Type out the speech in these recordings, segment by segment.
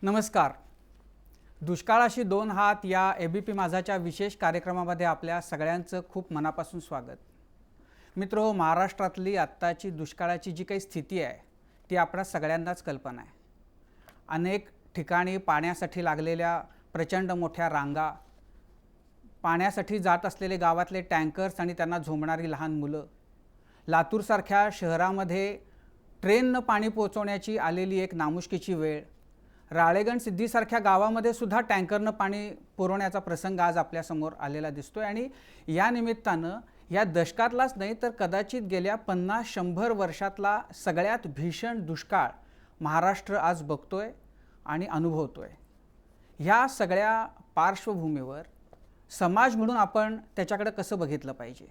नमस्कार. दुष्काळाशी दोन हात या एबीपी माझाच्या विशेष कार्यक्रमामध्ये आपल्या सगळ्यांचं खूप मनापासून स्वागत. मित्रहो, महाराष्ट्रातली आत्ताची दुष्काळाची जी काही स्थिती आहे ती आपल्या सगळ्यांनाच कल्पना आहे. अनेक ठिकाणी पाण्यासाठी लागलेल्या प्रचंड मोठ्या रांगा, पाण्यासाठी जात असलेले गावातले टँकर्स आणि त्यांना झोंबणारी लहान मुलं, लातूरसारख्या शहरामध्ये ट्रेननं पाणी पोहोचवण्याची आलेली एक नामुष्कीची वेळ, राळेगण सिद्धीसारख्या गावामध्ये सुद्धा टँकरनं पाणी पुरवण्याचा प्रसंग आज आपल्यासमोर आलेला दिसतोय. आणि या निमित्तानं या दशकातलाच नाही तर कदाचित गेल्या 50-100 वर्षातला सगळ्यात भीषण दुष्काळ महाराष्ट्र आज बघतोय आणि अनुभवतोय. ह्या सगळ्या पार्श्वभूमीवर समाज म्हणून आपण त्याच्याकडे कसं बघितलं पाहिजे?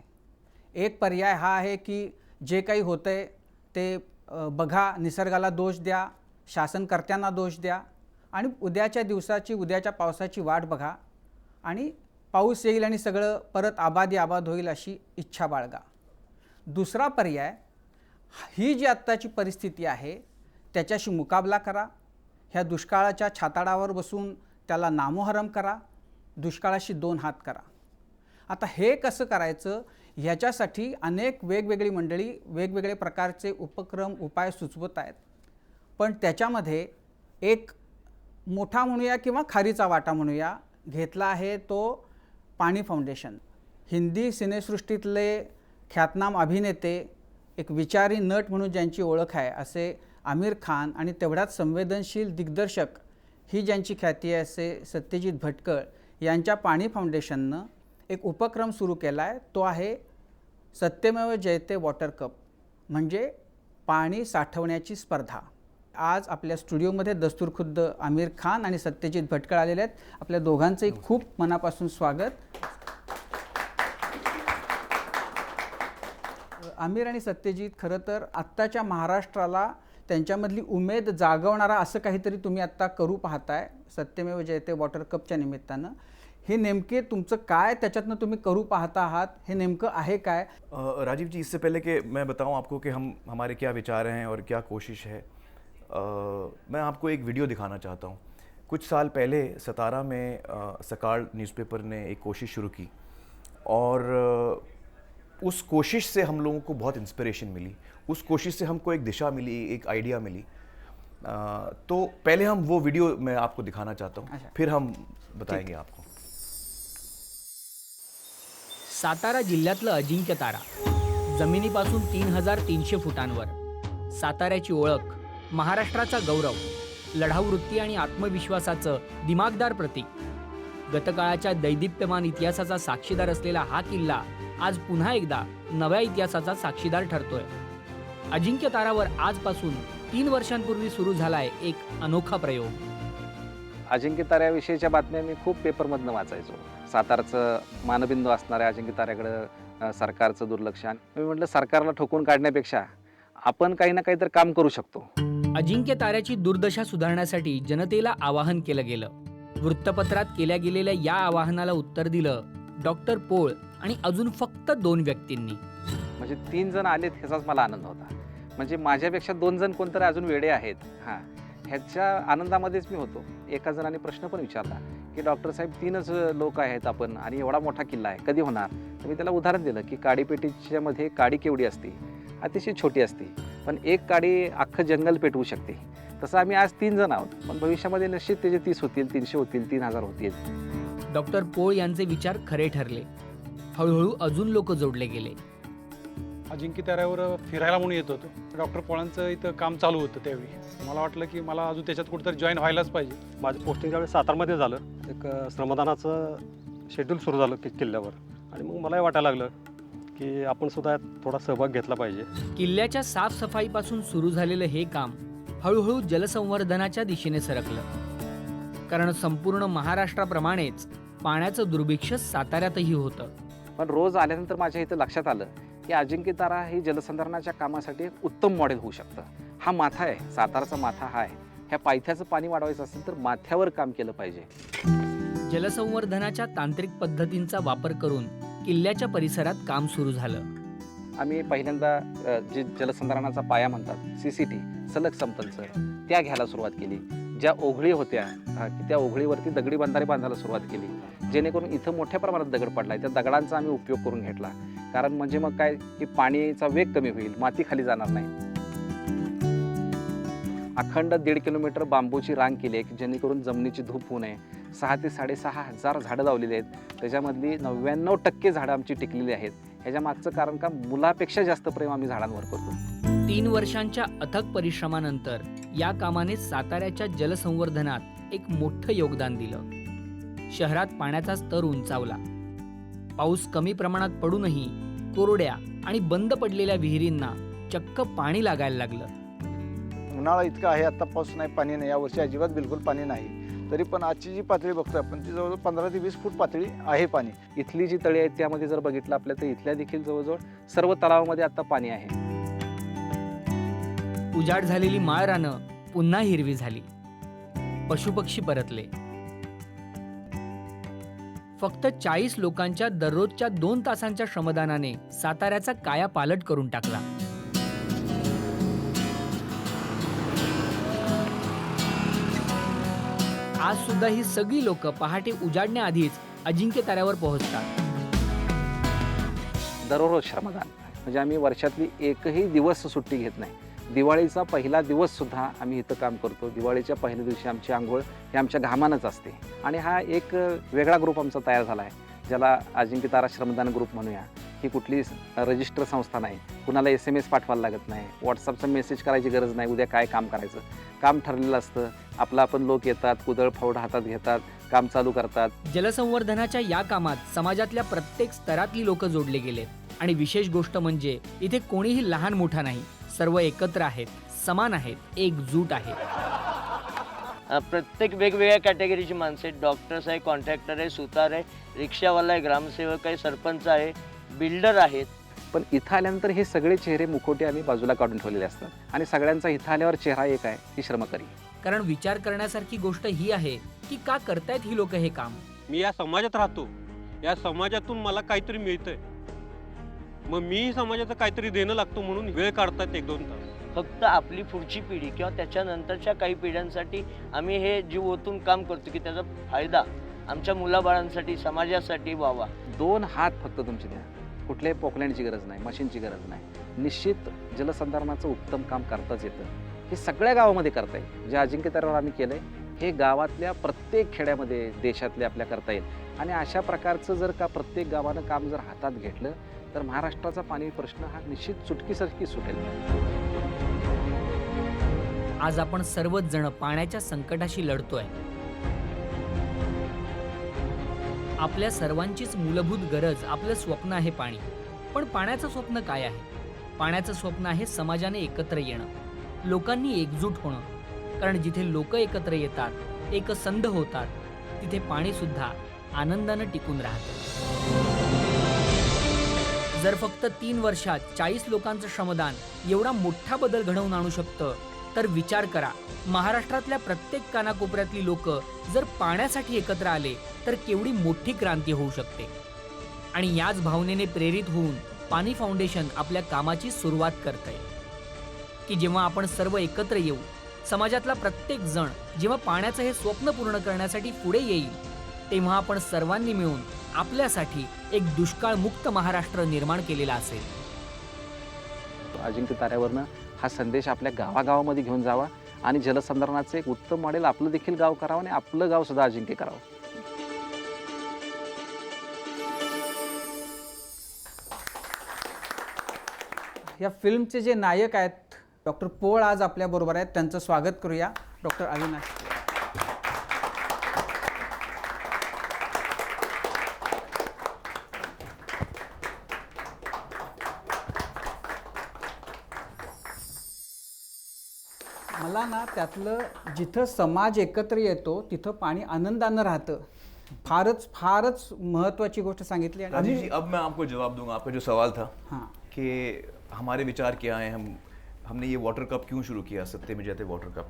एक पर्याय हा आहे की जे काही होतंय ते बघा, निसर्गाला दोष द्या, शासनकर्त्यांना दोष द्या आणि उद्याच्या दिवसाची, उद्याच्या पावसाची वाट बघा आणि पाऊस येईल आणि सगळं परत आबाद होईल अशी इच्छा बाळगा. दुसरा पर्याय, ही जी आत्ताची परिस्थिती आहे त्याच्याशी मुकाबला करा, ह्या दुष्काळाच्या छाताडावर बसून त्याला नामोहरम करा, दुष्काळाशी दोन हात करा. आता हे कसं करायचं ह्याच्यासाठी अनेक वेगवेगळी मंडळी वेगवेगळे प्रकारचे उपक्रम, उपाय सुचवत आहेत. पण त्याच्यामध्ये एक मोठा म्हणूया किंवा खारीचा वाटा म्हणूया घेतला आहे तो पाणी फाउंडेशन. हिंदी सिनेसृष्टीतले ख्यातनाम अभिनेते, एक विचारी नट म्हणून ज्यांची ओळख आहे असे आमिर खान आणि तेवढ्याच संवेदनशील दिग्दर्शक ही ज्यांची ख्याती आहे असे सत्यजित भटकळ यांच्या पाणी फाउंडेशननं एक उपक्रम सुरू केला आहे. तो आहे सत्यमेव जयते वॉटर कप, म्हणजे पाणी साठवण्याची स्पर्धा. आज आपल्या स्टुडिओमध्ये दस्तूरखुद्द आमिर खान आणि सत्यजित भटकळ आलेले आहेत. आपल्या दोघांचंही खूप मनापासून स्वागत. आमिर आणि सत्यजित, खरं तर आत्ताच्या महाराष्ट्राला त्यांच्यामधली उमेद जागवणारा असं काहीतरी तुम्ही आत्ता करू पाहताय सत्यमेव जयते वॉटर कपच्या निमित्तानं. हे नेमके तुमचं काय, त्याच्यातनं तुम्ही करू पाहता आहात, हे नेमकं आहे काय? राजीव जी, इससे पहले कि मैं बताऊं आपको कि हमारे क्या विचार हैं और क्या कोशिश है, मैं आपको एक वीडियो दिखाना चाहता हूं. कुछ साल पहले सतारा में सकाळ न्यूज़पेपर ने एक कोशिश शुरू की और उस कोशिश से हम लोगों को बहुत इंस्पिरेशन मिली. उस कोशिश से हमको एक दिशा मिली, एक आइडिया मिली. तो पहले हम वो वीडियो मैं आपको दिखाना चाहता हूँ, फिर हम बताएंगे आपको. सातारा जिल्ह्यातलं अजिंक्यतारा, जमिनीपासून 3300 फुटांवर. साताऱ्याची ओळख, महाराष्ट्राचा गौरव, लढाऊ वृत्ती आणि आत्मविश्वासाचं दिमागदार प्रतीक. गतकाळाच्या दैदिप्यमान इतिहासाचा साक्षीदार असलेला हा किल्ला आज पुन्हा एकदा नव्या इतिहासाचा साक्षीदार ठरतोय. अजिंक्यतारावर आजपासून 3 वर्षांपूर्वी सुरू झालाय एक अनोखा प्रयोग. अजिंक्यताऱ्याविषयीच्या बातम्या मी खूप पेपरमधनं वाचायचो. सातारचं मानबिंदू असणाऱ्या अजिंक्यताऱ्याकडं सरकारचं दुर्लक्ष. मी म्हटलं सरकारला ठोकून काढण्यापेक्षा आपण काही ना काहीतरी काम करू शकतो. अजिंक्यताऱ्याची दुर्दशा सुधारण्यासाठी जनतेला आवाहन केलं गेलं. वृत्तपत्रात केल्या गेलेल्या या आवाहनाला उत्तर दिलं डॉक्टर पोळ आणि अजून फक्त 2 व्यक्तींनी. म्हणजे 3 जण आलेत ह्याचाच मला आनंद होता. म्हणजे माझ्यापेक्षा 2 जण कोणतरी अजून वेडे आहेत, ह्याच्या आनंदामध्येच मी होतो. एका जणाने प्रश्न पण विचारला की डॉक्टर साहेब 3च लोक आहेत आपण आणि एवढा मोठा किल्ला आहे, कधी होणार? तर मी त्याला उदाहरण दिलं की काडीपेटीच्या मध्ये काडी केवढी असते, अतिशय छोटी असते, पण एक काडी अख्खं जंगल पेटवू शकते. तसं आम्ही आज 3 जण आहोत, पण भविष्यामध्ये निश्चित त्याचे 30 होतील, 300 होतील, 3000 होतील. डॉक्टर पोळ यांचे विचार खरे ठरले. हळूहळू अजून लोक जोडले गेले. अजिंक्यताऱ्यावर फिरायला म्हणून येत होतो. डॉक्टर पोळांचं इथं काम चालू होतं. त्यावेळी मला वाटलं की मला अजून त्याच्यात कुठेतरी जॉईन व्हायलाच पाहिजे. माझं पोस्टिंग त्यावेळी सातारमध्ये झालं. एक श्रमदानाचं शेड्यूल सुरू झालं किल्ल्यावर आणि मग मलाही वाटायला लागलं की आपण सुद्धा थोडा सहभाग घेतला पाहिजे. किल्ल्याच्या साफसफाईपासून सुरू झालेलं हे काम हळूहळू जलसंवर्धनाच्या दिशेने सरकलं. कारण संपूर्ण महाराष्ट्राप्रमाणेच पाण्याचं दुर्भिक्ष साताऱ्यातही होतं. पण रोज आल्यानंतर माझ्या इथं लक्षात आलं की अजिंक्यतारा ही जलसंधारणाच्या कामासाठी एक उत्तम मॉडेल होऊ शकतं. हा माथा आहे, साताराचा माथा हा आहे. ह्या पायथ्याचं पाणी वाढवायचं असेल तर माथ्यावर काम केलं पाहिजे. जलसंवर्धनाच्या तांत्रिक पद्धतींचा वापर करून किल्ल्याच्या परिसरात काम सुरू झालं. आम्ही पहिल्यांदा जे जलसंधारणाचा पाया म्हणतात CCT, सलग समतलचं, त्या घ्यायला सुरुवात केली. ज्या ओघळी होत्या की त्या ओघळीवरती दगडी बंधारे बांधायला सुरुवात केली, जेणेकरून इथं मोठ्या प्रमाणात दगड पडला त्या दगडांचा आम्ही उपयोग करून घेतला. कारण म्हणजे मग काय की पाणीचा वेग कमी होईल, माती खाली जाणार नाही. अखंड 1.5 किलोमीटर बांबूची रांग केली आहे की जेणेकरून जमिनीची धूप होऊ नये. 6 ते 6,500 झाडं लावलेली आहेत, त्याच्यामधली 99% झाडं आमची टिकलेली आहेत. ह्याच्या मागचं कारण का मुलापेक्षा जास्त प्रेम आम्ही झाडांवर करतो. 3 वर्षांच्या अथक परिश्रमानंतर या कामाने साताऱ्याच्या जलसंवर्धनात एक मोठं योगदान दिलं. शहरात पाण्याचा स्तर उंचावला. पाऊस कमी प्रमाणात पडूनही कोरड्या आणि बंद पडलेल्या विहिरींना चक्क पाणी लागायला लागलं. उन्हाळा इतका आहे, आता पाऊस नाही, पाणी नाही, यावर्षी अजिबात बिलकुल पाणी नाही. तरी पण आजची जी पातळी बघतो आपण ती जवळजवळ 15 ते 20 फूट पातळी आहे पाणी. इथली जी तळी आहेत त्यामध्ये जर बघितलं आपल्या तर इथल्या देखील जवळजवळ सर्व तलावामध्ये आता पाणी आहे. उजाड झालेली माळ रानं पुन्हा हिरवी झाली. पशुपक्षी परतले. फक्त 40 लोकांच्या दररोजच्या 2 तासांच्या श्रमदानाने साताऱ्याचा कायापालट करून टाकला. आज सुद्धा ही सगळी लोक पहाटे उजाडण्याआधीच अजिंक्य ताऱ्यावर पोहोचतात. दररोज श्रमदान म्हणजे आम्ही वर्षातली एकही दिवस सुट्टी घेत नाही. दिवाळीचा पहिला दिवस सुद्धा आम्ही इथं काम करतो. दिवाळीच्या पहिल्या दिवशी आमची आंघोळ ही आमच्या घामानंच असते. आणि हा एक वेगळा ग्रुप आमचा तयार झाला आहे, ज्याला अजिंक्य तारा श्रमदान ग्रुप म्हणूया. ही कुठली रजिस्टर संस्था नाही, कुणाला SMS पाठवायला लागत नाही, व्हॉट्सअपचा मेसेज करायची गरज नाही. उद्या काय काम करायचं, काम ठरलेलं असतं. आपलं आपण लोक येतात, कुदळ फावड हातात घेतात, काम चालू करतात. जलसंवर्धनाच्या या कामात समाजातल्या प्रत्येक स्तरातली लोक जोडले गेलेत. आणि विशेष गोष्ट म्हणजे इथे कोणीही लहान मोठा नाही, सर्व एकत्र आहेत, समान आहेत, एकजूट आहेत. प्रत्येक वेगवेगळ्या कॅटेगरीची माणसं आहेत. डॉक्टर्स आहे, कॉन्ट्रॅक्टर आहे, सुतार आहे, रिक्षावाला आहे, ग्रामसेवक आहे, सरपंच आहे, बिल्डर आहेत. पण इथं आल्यानंतर हे सगळे चेहरे मुखोटे आम्ही बाजूला काढून ठेवलेले असतात आणि सगळ्यांचा इथं आल्यावर चेहरा एक आहे, ती श्रमकरी. कारण विचार करण्यासारखी गोष्ट ही आहे की का करतायत ही लोक हे काम. मी या समाजात राहतो, या समाजातून मला काहीतरी मिळतंय, मग मी समाजाचं काहीतरी देणं लागतो म्हणून वेळ काढतात 1-2 तास. फक्त आपली पुढची पिढी किंवा त्याच्यानंतरच्या काही पिढ्यांसाठी आम्ही हे जीव ओतून काम करतो की त्याचा फायदा आमच्या मुलाबाळांसाठी, समाजासाठी व्हावा. 2 हात फक्त तुमचे द्या, कुठल्याही पोकलँडची गरज नाही, मशीनची गरज नाही. निश्चित जलसंधारणाचं उत्तम काम करताच येतं. हे सगळ्या गावामध्ये करता येईल. जे अजिंक्य ताऱ्यावर आम्ही केलं आहे हे गावातल्या प्रत्येक खेड्यामध्ये, देशातल्या आपल्या करता येईल. आणि अशा प्रकारचं जर का प्रत्येक गावानं काम जर हातात घेतलं तर महाराष्ट्राचा पाणी प्रश्न हा निश्चित चुटकीसारखी सुटेल. आज आपण सर्वच जण पाण्याच्या संकटाशी लढतोय. आपल्या सर्वांचीच मूलभूत गरज, आपलं स्वप्न आहे पाणी. पण पाण्याचं स्वप्न काय आहे? पाण्याचं स्वप्न आहे समाजाने एकत्र येणं, लोकांनी एकजूट होणं. कारण जिथे लोक एकत्र येतात, एकसंध होतात, तिथे पाणी सुद्धा आनंदानं टिकून राहतं. जर फक्त 3 वर्षात 40 लोकांचं श्रमदान एवढा मोठा बदल घडवून आणू शकतं, तर विचार करा, महाराष्ट्रातल्या प्रत्येक कानाकोपऱ्यातली लोक जर पाण्यासाठी एकत्र आले तर केवढी मोठी क्रांती होऊ शकते. आणि याच भावनेने प्रेरित होऊन पाणी फाउंडेशन आपल्या कामाची सुरुवात करतंय की जेव्हा आपण सर्व एकत्र येऊ, समाजातला प्रत्येक जण जेव्हा पाण्याचं हे स्वप्न पूर्ण करण्यासाठी पुढे येईल, तेव्हा आपण सर्वांनी मिळून आपल्यासाठी एक दुष्काळमुक्त महाराष्ट्र निर्माण केलेला असेल. अजिंक्य ताऱ्यावरनं हा संदेश आपल्या गावागावामध्ये घेऊन जावा आणि जलसंधारणाचं एक उत्तम मॉडेल आपलं देखील गाव करावं आणि आपलं गाव सुद्धा अजिंक्य करावं. या फिल्मचे जे नायक आहेत डॉक्टर पोळ आज आपल्याबरोबर आहेत, त्यांचं स्वागत करूया. डॉक्टर अविनाश. मला ना त्यातलं जिथं समाज एकत्र येतो तिथं पाणी आनंदानं राहतं, फारच फारच महत्त्वाची गोष्ट सांगितली. राजीव जी, अब मैं आपको जवाब दूंगा. आपका जो सवाल था हाँ कि हमारे विचार क्या हैं, हमने ये वाटर कप क्यों शुरू किया, सत्य में जयते वाटर कप.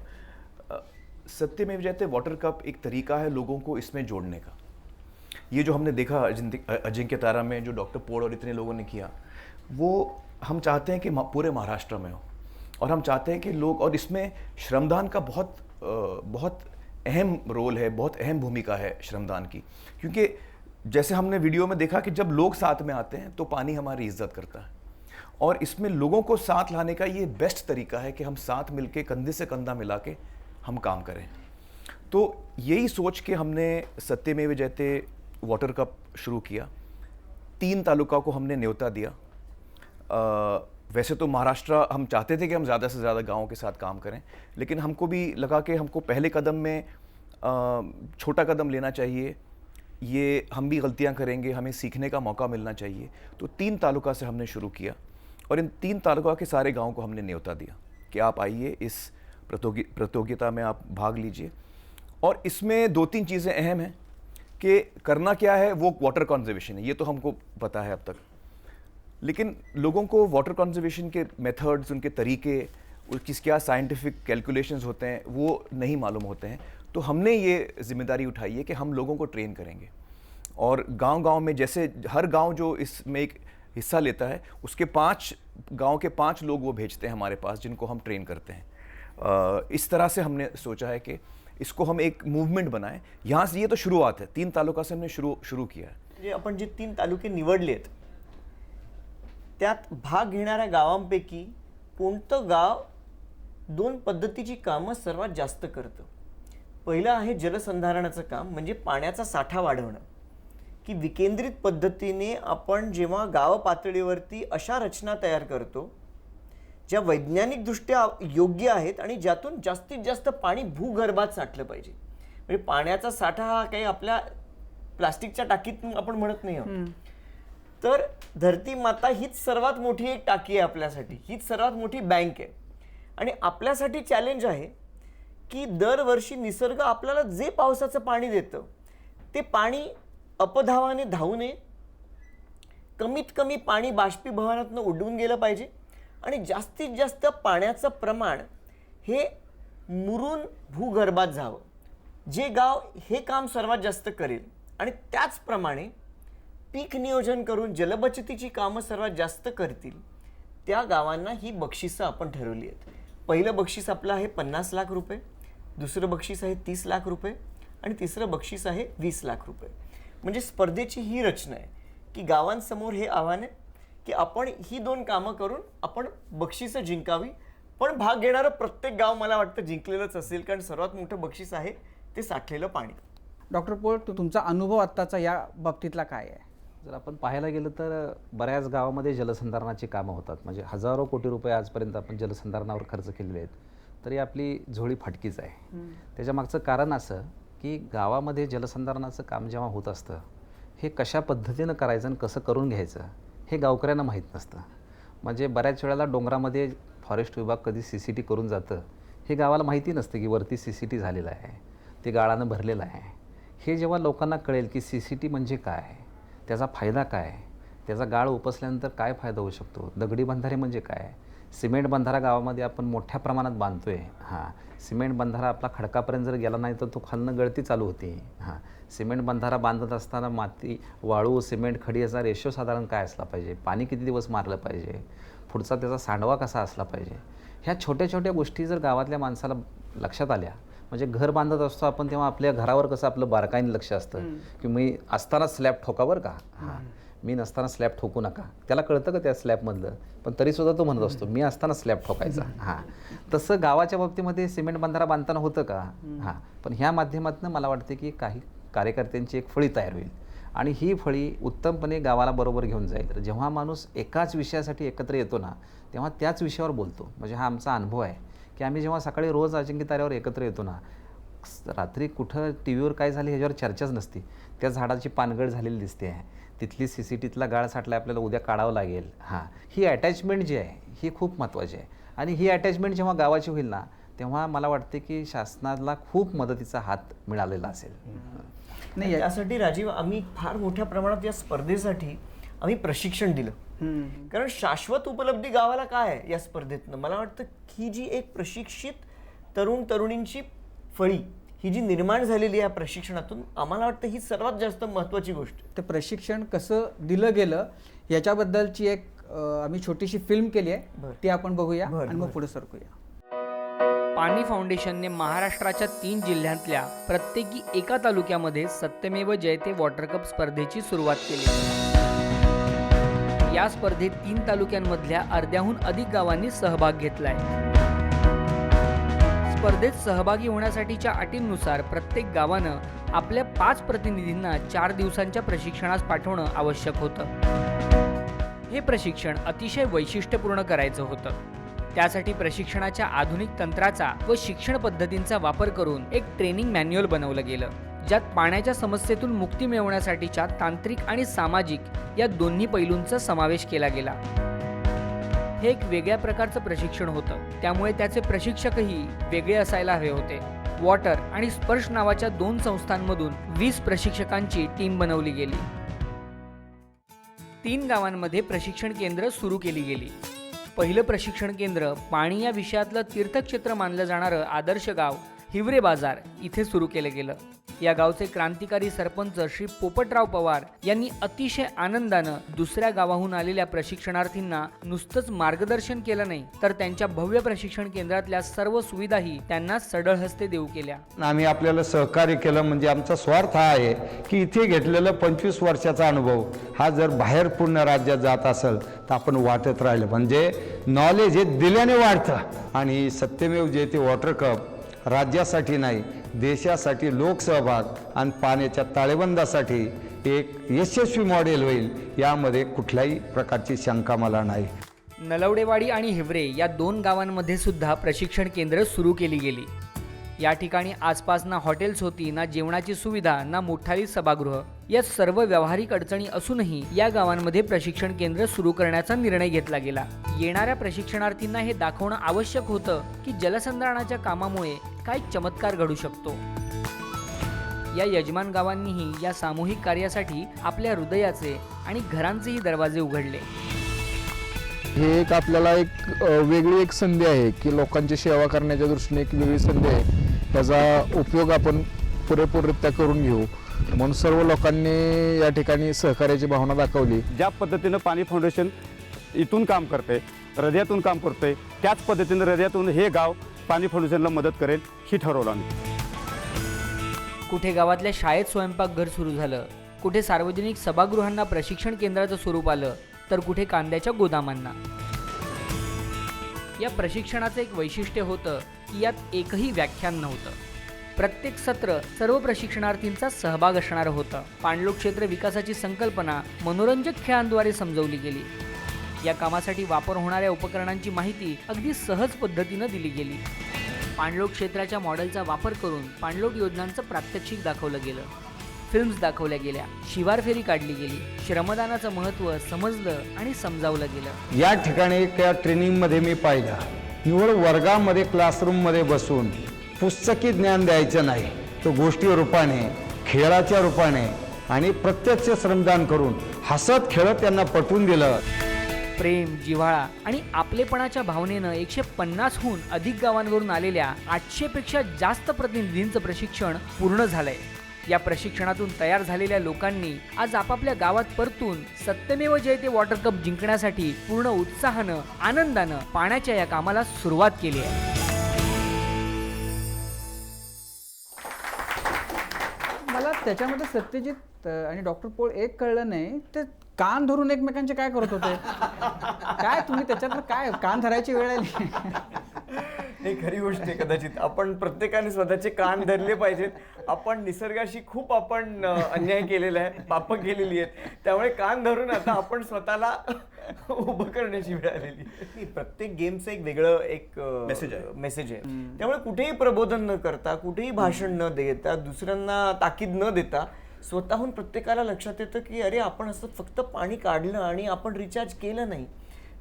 सत्य में जयते वाटर कप एक तरीका है लोगों को इसमें जोड़ने का. ये जो हमने देखा अजिंक्य तारा में जो डॉक्टर पोड़ और इतने लोगों ने किया, वो हम चाहते हैं कि पूरे महाराष्ट्र में हो. और हम चाहते हैं कि लोग, और इसमें श्रमदान का बहुत बहुत अहम रोल है, बहुत अहम भूमिका है श्रमदान की, क्योंकि जैसे हमने वीडियो में देखा कि जब लोग साथ में आते हैं तो पानी हमारी इज्जत करता है, और इसमें लोगों को साथ लाने का ये बेस्ट तरीका है कि हम साथ मिलके कंधे से कंधा मिला के हम काम करें। तो यही सोच के हमने सत्यमेव जयते वाटर कप शुरू किया। 3 तालुका को हमने न्योता दिया। वैसे तो महाराष्ट्र हम चाहते थे कि हम ज़्यादा से ज़्यादा गाँवों के साथ काम करें, लेकिन हमको भी लगा कि हमको पहले कदम में छोटा कदम लेना चाहिए, ये हम भी गलतियां करेंगे, हमें सीखने का मौका मिलना चाहिए। तो 3 तालुका से हमने शुरू किया, और इन 3 तालुका के सारे गाँव को हमने न्योता दिया कि आप आइए, इस प्रतियोगिता में आप भाग लीजिए। और इसमें 2-3 चीज़ें अहम हैं कि करना क्या है, वो वाटर कंजर्वेशन है, ये तो हमको पता है अब तक, लेकिन लोगों को वाटर कंजर्वेशन के मेथड्स, उनके तरीके, उसकी क्या साइंटिफिक कैलकुलेशंस होते हैं वो नहीं मालूम होते हैं। तो हमने ये जिम्मेदारी उठाई है कि हम लोगों को ट्रेन करेंगे, और गांव-गांव में, जैसे हर गांव जो इसमें एक हिस्सा लेता है, उसके 5 गांव के 5 लोग वो भेजते हैं हमारे पास, जिनको हम ट्रेन करते हैं। इस तरह से हमने सोचा है कि इसको हम एक मूवमेंट बनाएं। यहाँ से ये तो शुरुआत है, 3 तालुका से हमने शुरू किया है। म्हणजे आपण जे 3 तालुके निवडलेत त्यात भाग घेणाऱ्या गावांपैकी कोणतं गाव 2 पद्धतीची कामं सर्वात जास्त करतं? पहिलं आहे जलसंधारणाचं काम, म्हणजे पाण्याचा साठा वाढवणं, की विकेंद्रित पद्धतीने आपण जेव्हा गाव पातळीवरती अशा रचना तयार करतो ज्या वैज्ञानिकदृष्ट्या योग्य आहेत आणि ज्यातून जास्तीत जास्त पाणी भूगर्भात साठलं पाहिजे. म्हणजे पाण्याचा साठा हा काही आपल्या प्लास्टिकच्या टाकीत आपण म्हणत नाही आहोत, तर धरती माता हीच सर्वात मोठी एक टाकी आहे आपल्यासाठी, हीच सर्वात मोठी बँक आहे. आणि आपल्यासाठी चॅलेंज आहे की दरवर्षी निसर्ग आपल्याला जे पावसाचं पाणी देतं ते पाणी अपधावाने धावू नये, कमीत कमी पाणी बाष्पीभवनातून उडून गेलं पाहिजे, आणि जास्तीत जास्त पाण्याचं प्रमाण हे मुरून भूगर्भात जावं. जे गाव हे काम सर्वात जास्त करेल आणि त्याचप्रमाणे पीक नियोजन करून जलबचतीची कामं सर्वात जास्त करतील त्या गावांना ही बक्षिसं आपण ठरवली आहेत. पहिलं बक्षीस आपलं आहे 50 लाख रुपये, दुसरं बक्षीस आहे 30 लाख रुपये, आणि तिसरं बक्षीस आहे 20 लाख रुपये. म्हणजे स्पर्धेची ही रचना आहे की गावांसमोर हे आव्हान आहे की आपण ही 2 कामं करून आपण बक्षिसं जिंकावी. पण भाग घेणारं प्रत्येक गाव मला वाटतं जिंकलेलंच असेल, कारण सर्वात मोठं बक्षीस आहे ते साठलेलं पाणी. डॉक्टर पोळ, तुमचा अनुभव आत्ताचा या बाबतीतला काय आहे? जर आपण पाहायला गेलं तर बऱ्याच गावामध्ये जलसंधारणाची कामं होतात. म्हणजे हजारो कोटी रुपये आजपर्यंत आपण जलसंधारणावर खर्च केलेले आहेत, तरी आपली झोळी फाटकीच आहे. त्याच्यामागचं कारण असं की गावामध्ये जलसंधारणाचं काम जेव्हा होत असतं, हे कशा पद्धतीनं करायचं आणि कसं करून घ्यायचं हे गावकऱ्यांना माहीत नसतं. म्हणजे बऱ्याच वेळेला डोंगरामध्ये फॉरेस्ट विभाग कधी CCT करून जातं हे गावाला माहिती नसतं की वरती CCT झालेलं आहे, ते गाळानं भरलेलं आहे. हे जेव्हा लोकांना कळेल की CCT म्हणजे काय, त्याचा फायदा काय, त्याचा गाळ उपसल्यानंतर काय फायदा होऊ शकतो, दगडी बंधारे म्हणजे काय, सिमेंट बंधारा गावामध्ये आपण मोठ्या प्रमाणात बांधतो आहे. सिमेंट बंधारा आपला खडकापर्यंत जर गेला नाही तर तो खालनं गळती चालू होती. सिमेंट बंधारा बांधत असताना माती, वाळू, सिमेंट, खडी याचा रेशो साधारण काय असला पाहिजे, पाणी किती दिवस मारलं पाहिजे, पुढचा त्याचा सांडवा कसा असला पाहिजे, ह्या छोट्या छोट्या गोष्टी जर गावातल्या माणसाला लक्षात आल्या, म्हणजे घर बांधत असतो आपण तेव्हा आपल्या घरावर कसं आपलं बारकाईने लक्ष असतं की मी असताना स्लॅब ठोका बरं का, मी नसताना स्लॅब ठोकू नका. त्याला कळतं का त्या स्लॅबमधलं, पण तरीसुद्धा तो म्हणत असतो मी असताना स्लॅब ठोकायचा. तसं गावाच्या बाबतीमध्ये सिमेंट बंधारा बांधताना होतं का? पण ह्या माध्यमातून मला वाटते की काही कार्यकर्त्यांची एक फळी तयार होईल, आणि ही फळी उत्तमपणे गावाला बरोबर घेऊन जाईल. जेव्हा माणूस एकाच विषयासाठी एकत्र येतो ना, तेव्हा त्याच विषयावर बोलतो. म्हणजे हा आमचा अनुभव आहे की आम्ही जेव्हा सकाळी रोज अजिंक्य ताऱ्यावर एकत्र येतो ना, रात्री कुठं TV वर काय झाले ह्याच्यावर चर्चाच नसती. त्या झाडाची पानगळ झालेली दिसते आहे, तिथली CCTतला गाळ साठला आपल्याला उद्या काढावं लागेल. ही अटॅचमेंट जी आहे ही खूप महत्त्वाची आहे, आणि ही अटॅचमेंट जेव्हा गावाची होईल ना, तेव्हा मला वाटते की शासनाला खूप मदतीचा हात मिळालेला असेल. नाही, त्यासाठी राजीव आम्ही फार मोठ्या प्रमाणात या स्पर्धेसाठी आम्ही प्रशिक्षण दिलं. कारण शाश्वत उपलब्धी गावाला काय आहे या स्पर्धेतनं, मला वाटतं ही जी एक प्रशिक्षित तरुण तरुणींची फळी ही जी निर्माण झालेली आहे प्रशिक्षणातून, आम्हाला वाटतं ही सर्वात जास्त महत्त्वाची गोष्ट. ते प्रशिक्षण कसं दिलं गेलं याच्याबद्दलची एक आम्ही छोटीशी फिल्म केली आहे, ती आपण बघूया आणि मग पुढे सरकूया. पाणी फाउंडेशनने महाराष्ट्राच्या 3 जिल्ह्यातल्या प्रत्येकी एका तालुक्यामध्ये सत्यमेव जयते वॉटर कप स्पर्धेची सुरुवात केली. या स्पर्धेत 3 तालुक्यांमधल्या अर्ध्याहून अधिक गावांनी सहभाग घेतलाय. स्पर्धेत सहभागी होण्यासाठीच्या अटींनुसार प्रत्येक गावानं आपल्या 5 प्रतिनिधींना 4 दिवसांच्या प्रशिक्षणास पाठवणं आवश्यक होतं. हे प्रशिक्षण अतिशय वैशिष्ट्यपूर्ण करायचं होतं. त्यासाठी प्रशिक्षणाच्या आधुनिक तंत्राचा व शिक्षण पद्धतींचा वापर करून एक ट्रेनिंग मॅन्युअल बनवलं गेलं, ज्यात पाण्याच्या समस्येतून मुक्ती मिळवण्यासाठीच्या तांत्रिक आणि सामाजिक या दोन्ही पैलूंचा समावेश केला गेला. हे एक वेगळ्या प्रकारचं प्रशिक्षण होतं, त्यामुळे त्याचे प्रशिक्षकही वेगळे असायला हवे होते. वॉटर आणि स्पर्श नावाच्या 2 संस्थांमधून 20 प्रशिक्षकांची टीम बनवली गेली. 3 गावांमध्ये प्रशिक्षण केंद्र सुरू केली गेली. पहिलं प्रशिक्षण केंद्र पाणी या विषयातलं तीर्थक्षेत्र मानलं जाणारं आदर्श गाव हिवरे बाजार इथे सुरू केलं गेलं. या गावचे क्रांतिकारी सरपंच श्री पोपटराव पवार यांनी अतिशय आनंदानं दुसऱ्या गावाहून आलेल्या प्रशिक्षणार्थींना नुसतंच मार्गदर्शन केलं नाही, तर त्यांच्या भव्य प्रशिक्षण केंद्रातल्या सर्व सुविधाही त्यांना सढळ हस्ते देऊ केल्या. आम्ही आपल्याला सहकार्य केलं म्हणजे आमचा स्वार्थ हा आहे की इथे घेतलेलं 25 वर्षाचा अनुभव हा जर बाहेर पूर्ण राज्यात जात असेल तर आपण वाटत राहिलं, म्हणजे नॉलेज हे दिल्याने वाढतं. आणि सत्यमेव जयते वॉटर कप राज्यासाठी नाही, देशासाठी लोकसहभाग आणि पाण्याच्या ताळेबंदासाठी एक यशस्वी मॉडेल होईल यामध्ये कुठल्याही प्रकारची शंका मला नाही. नलवडेवाडी आणि हिवरे या 2 गावांमध्ये सुद्धा प्रशिक्षण केंद्र सुरू केली गेली. या ठिकाणी आसपास ना हॉटेल्स होती, ना जेवणाची सुविधा, ना मोठाली सभागृह. या सर्व व्यावहारिक अडचणी असूनही या गावांमध्ये प्रशिक्षण केंद्र सुरू करण्याचा निर्णय घेतला गेला. येणाऱ्या प्रशिक्षणार्थींना हे दाखवणं आवश्यक होतं की जलसंधारणाच्या कामामुळे काय चमत्कार घडू शकतो. या यजमान गावांनीही या सामूहिक कार्यासाठी आपल्या हृदयाचे आणि घरांचेही दरवाजे उघडले. हे एक आपल्याला एक वेगळी एक संधी आहे की लोकांची सेवा करण्याच्या दृष्टीने एक वेगळी संधी आहे. त्याचा उपयोग आपण पुरेपूररित्या करून घेऊ म्हणून सर्व लोकांनी या ठिकाणी सहकार्याची भावना दाखवली. ज्या पद्धतीनं पाणी फाउंडेशन इथून काम करते, हृदयातून काम करते, त्याच पद्धतीनं हृदयातून हे गाव पाणी फाउंडेशनला मदत करेल ही ठरवलं आम्ही. कुठे गावातल्या शाळेत स्वयंपाकघर सुरू झालं, कुठे सार्वजनिक सभागृहांना प्रशिक्षण केंद्राचं स्वरूप आलं, तर कुठे कांद्याच्या गोदामांना. या प्रशिक्षणाचं एक वैशिष्ट्य होतं की यात एकही व्याख्यान नव्हतं. प्रत्येक सत्र सर्व प्रशिक्षणार्थींचा सहभाग असणारं होतं. पाणलोट क्षेत्र विकासाची संकल्पना मनोरंजक खेळांद्वारे समजवली गेली. या कामासाठी वापर होणाऱ्या उपकरणांची माहिती अगदी सहज पद्धतीनं दिली गेली. पाणलोट क्षेत्राच्या मॉडेलचा वापर करून पाणलोट योजनांचं प्रात्यक्षिक दाखवलं गेलं. फिल्म्स दाखवल्या गेल्या, शिवार फेरी काढली गेली, श्रमदानाचं महत्त्व समजलं आणि समजावलं गेलं. या ठिकाणी त्या ट्रेनिंगमध्ये मी पाहिलं, निवड वर्गामध्ये क्लासरूममध्ये बसून पुस्तकी ज्ञान द्यायचं नाही, तो गोष्टी रूपाने, खेळाच्या रूपाने आणि प्रत्यक्ष श्रमदान करून हसत खेळत त्यांना पटवून दिलं. प्रेम, जिव्हाळा आणि आपलेपणाच्या भावनेनं 150हून अधिक गावांवरून आलेल्या 800 पेक्षा जास्त प्रतिनिधींचं प्रशिक्षण पूर्ण झालंय. या प्रशिक्षणातून तयार झालेल्या लोकांनी आज आपापल्या गावात परतून सत्यमेव जयते वॉटर कप जिंकण्यासाठी पूर्ण उत्साहानं, आनंदानं पाण्याच्या या कामाला सुरुवात केली आहे. मला त्याच्यामध्ये सत्यजित आणि डॉक्टर पोळ एक कळलं नाही, ते कान धरून एकमेकांचे काय करत होते? काय तुम्ही त्याच्यातलं काय कान धरायची वेळ आली? हे खरी गोष्ट आहे. कदाचित आपण प्रत्येकाने स्वतःचे कान धरले पाहिजेत. आपण निसर्गाशी खूप अन्याय केलेला आहे, पाप केलेली आहेत, त्यामुळे कान धरून आता आपण स्वतःला उभं करण्याची वेळ आलेली. प्रत्येक गेमचं एक वेगळं एक मेसेज आहे. त्यामुळे कुठेही प्रबोधन न करता, कुठेही भाषण न देता, दुसऱ्यांना ताकीद न देता स्वतःहून प्रत्येकाला लक्षात येतं की अरे आपण असं फक्त पाणी काढलं आणि आपण रिचार्ज केलं नाही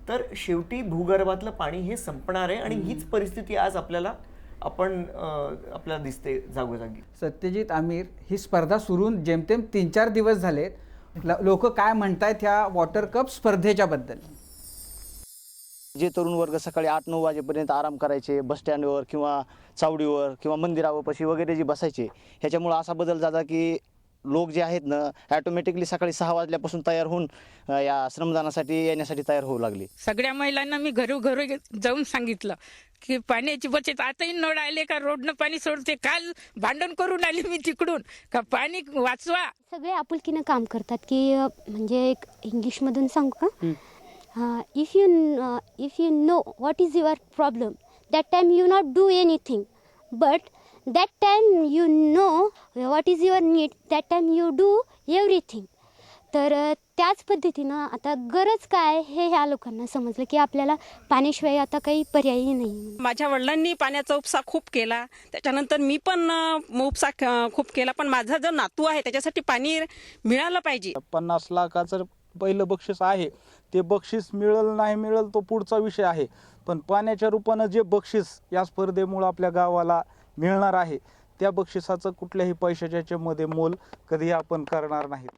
तर शेवटी भूगर्भातलं पाणी हे संपणार आहे. आणि हीच परिस्थिती आज आपल्याला दिसते जागोजागी. सत्यजित, आमिर, ही स्पर्धा सुरून जेमतेम 3-4 दिवस झालेत. लोक काय म्हणतायत ह्या वॉटर कप स्पर्धेच्या बद्दल? जे तरुण वर्ग सकाळी 8-9 वाजेपर्यंत आराम करायचे बस स्टँडवर किंवा चावडीवर किंवा मंदिरावर पशी वगैरे जे बसायचे, ह्याच्यामुळं असा बदल झाला की लोक जे आहेत ना ॲटोमॅटिकली सकाळी 6 वाजल्यापासून तयार होऊन या श्रमदानासाठी येण्यासाठी तयार होऊ लागले. सगळ्या महिलांना मी घरोघरी जाऊन सांगितलं की पाण्याची बचत. आताही नळ आले का रोडनं पाणी सोडते. काल भांडण करून आली मी तिकडून का पाणी वाचवा. सगळे आपुलकीनं काम करतात की म्हणजे एक इंग्लिशमधून सांगू का, if you know what is your problem that time you not do anything, but that time you know what is your need, that time you do everything. तर त्याच पद्धतीनं आता गरज काय हे ह्या लोकांना समजलं की आपल्याला पाण्याशिवाय आता काही पर्यायही नाही. माझ्या वडिलांनी पाण्याचा उपसा खूप केला, त्याच्यानंतर मी पण उपसा खूप केला, पण माझा जो नातू आहे त्याच्यासाठी पाणी मिळालं पाहिजे. 50 लाखाचं पहिलं बक्षीस आहे, ते बक्षीस मिळेल नाही मिळेल तो पुढचा विषय आहे, पण पाण्याच्या रूपानं जे बक्षीस या स्पर्धेमुळे आपल्या गावाला मिळणार आहे त्या बक्षिसाचं कुठल्याही पैशाच्या मध्ये मोल कधी आपण करणार नाहीत.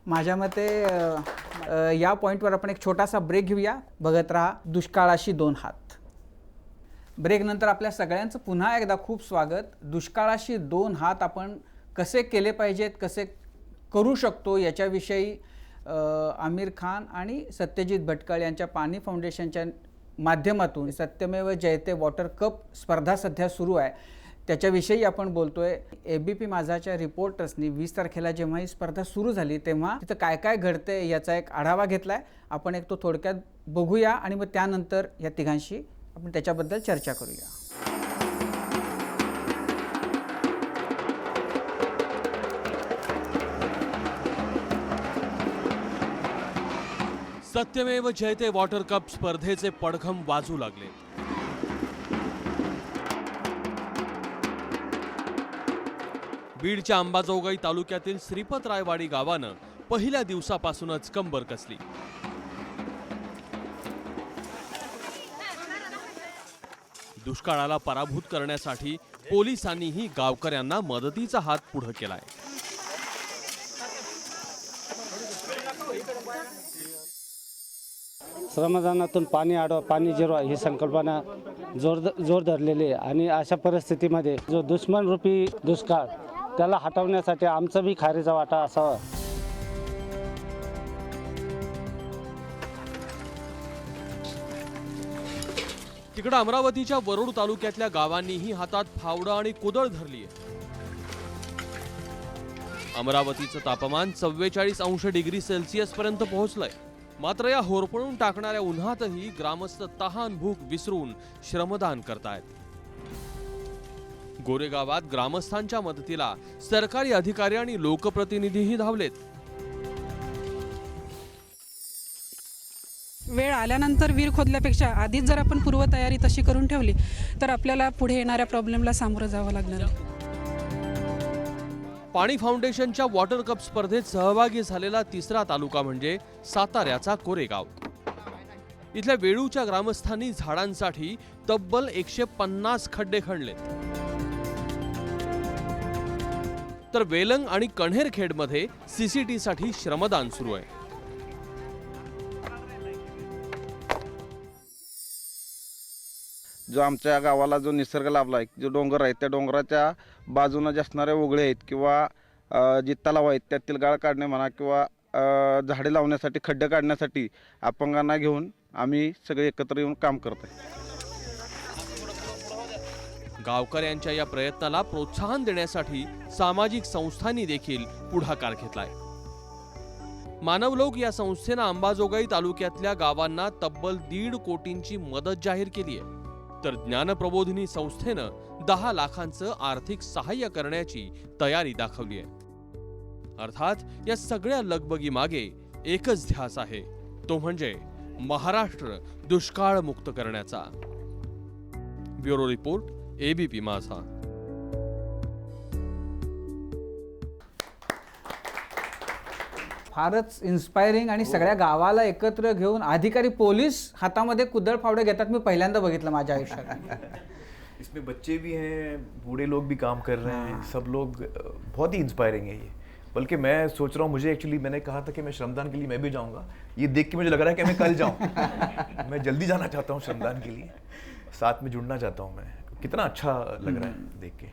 माझ्या मते या पॉईंटवर आपण एक छोटासा ब्रेक घेऊया. बघत राहा दुष्काळाशी 2 हात. ब्रेकनंतर आपल्या सगळ्यांचं पुन्हा एकदा खूप स्वागत. दुष्काळाशी 2 हात आपण कसे केले पाहिजेत, कसे करू शकतो याच्याविषयी आमिर खान आणि सत्यजित भटकळ यांच्या पाणी फाउंडेशनच्या माध्यमातून सत्यमेव जयते वॉटर कप स्पर्धा सध्या सुरू आहे त्याच्याविषयी आपण बोलतोय. ABP माझाच्या रिपोर्टर्सनी 20 तारखेला जेव्हा ही स्पर्धा सुरू झाली तेव्हा तिथं काय काय घडते याचा एक आढावा घेतला आहे. आपण एक तो थोडक्यात बघूया आणि मग त्यानंतर या तिघांशी आपण त्याच्याबद्दल चर्चा करूया. सत्यमेव जयते वॉटर कप स्पर्धेचे पडघम वाजू लागले. बीडच्या अंबाजोगाई तालुक्यातील श्रीपतरायवाडी गावानं पहिल्या दिवसापासूनच कंबर कसली. दुष्काळाला पराभूत करण्यासाठी पोलिसांनीही गावकऱ्यांना मदतीचा हात पुढे केलाय. श्रमदानातून पाणी आडवा पाणी जिरवा ही संकल्पना जोर धरलेली आहे आणि अशा परिस्थितीमध्ये जो दुश्मन रूपी दुष्काळ त्याला हटवण्यासाठी आमचा बी खारीचा वाटा असावा. तिकडे अमरावतीच्या वरुड तालुक्यातल्या गावांनीही हातात फावडं आणि कुदळ धरली आहे. अमरावतीचं तापमान 44 अंश डिग्री सेल्सिअस पर्यंत पोहोचलंय. मात्र या होरपळून टाकणाऱ्या उन्हातही ग्रामस्थ तहान भूक विसरून श्रमदान करतायत. गोरेगावात ग्रामस्थांच्या मदतीला सरकारी अधिकारी आणि लोकप्रतिनिधीही धावलेत. वेळ आल्यानंतर विहीर खोदल्यापेक्षा आधीच जर आपण पूर्वतयारी तशी करून ठेवली तर आपल्याला पुढे येणाऱ्या प्रॉब्लेमला सामोरं जावं लागणार आहे. पाणी फाउंडेशनच्या वॉटर कप स्पर्धेत सहभागी झालेला तिसरा तालुका म्हणजे साताऱ्याचा कोरेगाव. इथल्या वेळूच्या ग्रामस्थांनी झाडांसाठी तब्बल 150 खड्डे खणलेत. तर वेलंग आणि कण्हेरखेडमध्ये CCT साठी श्रमदान सुरू आहे. जो आमच्या गावाला जो निसर्ग लाभला आहे, जो डोंगर आहे त्या डोंगराच्या बाजूने जे असणारे ओगळे आहेत किंवा जे तलाव आहेत त्यातील गाळ काढणे म्हणा किंवा झाडे लावण्यासाठी खड्डे काढण्यासाठी अपंगांना घेऊन आम्ही सगळे एकत्र येऊन काम करतो. गावकऱ्यांच्या या प्रयत्नाला प्रोत्साहन देण्यासाठी सामाजिक संस्थांनी देखील पुढाकार घेतलाय. मानवलोक या संस्थेनं अंबाजोगाई तालुक्यातल्या गावांना तब्बल 1.5 कोटींची मदत जाहीर केली आहे. तर ज्ञानप्रबोधिनी संस्थेनं 10 लाखांचं आर्थिक सहाय्य करण्याची तयारी दाखवली आहे. अर्थात या सगळ्या लगबगी मागे एकच ध्यास आहे, तो म्हणजे महाराष्ट्र दुष्काळ मुक्त करण्याचा. ब्युरो रिपोर्ट, ABP माझा. फारच इन्स्पायरिंग आणि सगळ्या गावाला एकत्र घेऊन अधिकारी पोलीस हातामध्ये कुदळ फावडे घेतात. मी पहिल्यांदा बघितलं माझ्या आयुष्यात. इसमें बच्चे भी हैं, बूढ़े लोग भी काम कर रहे हैं, सब लोग बहुत ही इंस्पायरिंग है ये. बल्कि मैं सोच रहा हूँ, मुझे एक्चुअली मैंने कहा था कि मैं श्रमदान के लिए मैं भी जाऊँगा. ये देख के मुझे लग रहा है कि मैं कल जाऊँ. मैं जल्दी जाना चाहता हूँ श्रमदान के लिए, साथ में जुड़ना चाहता हूँ मैं. कितना अच्छा लग रहा है देख के.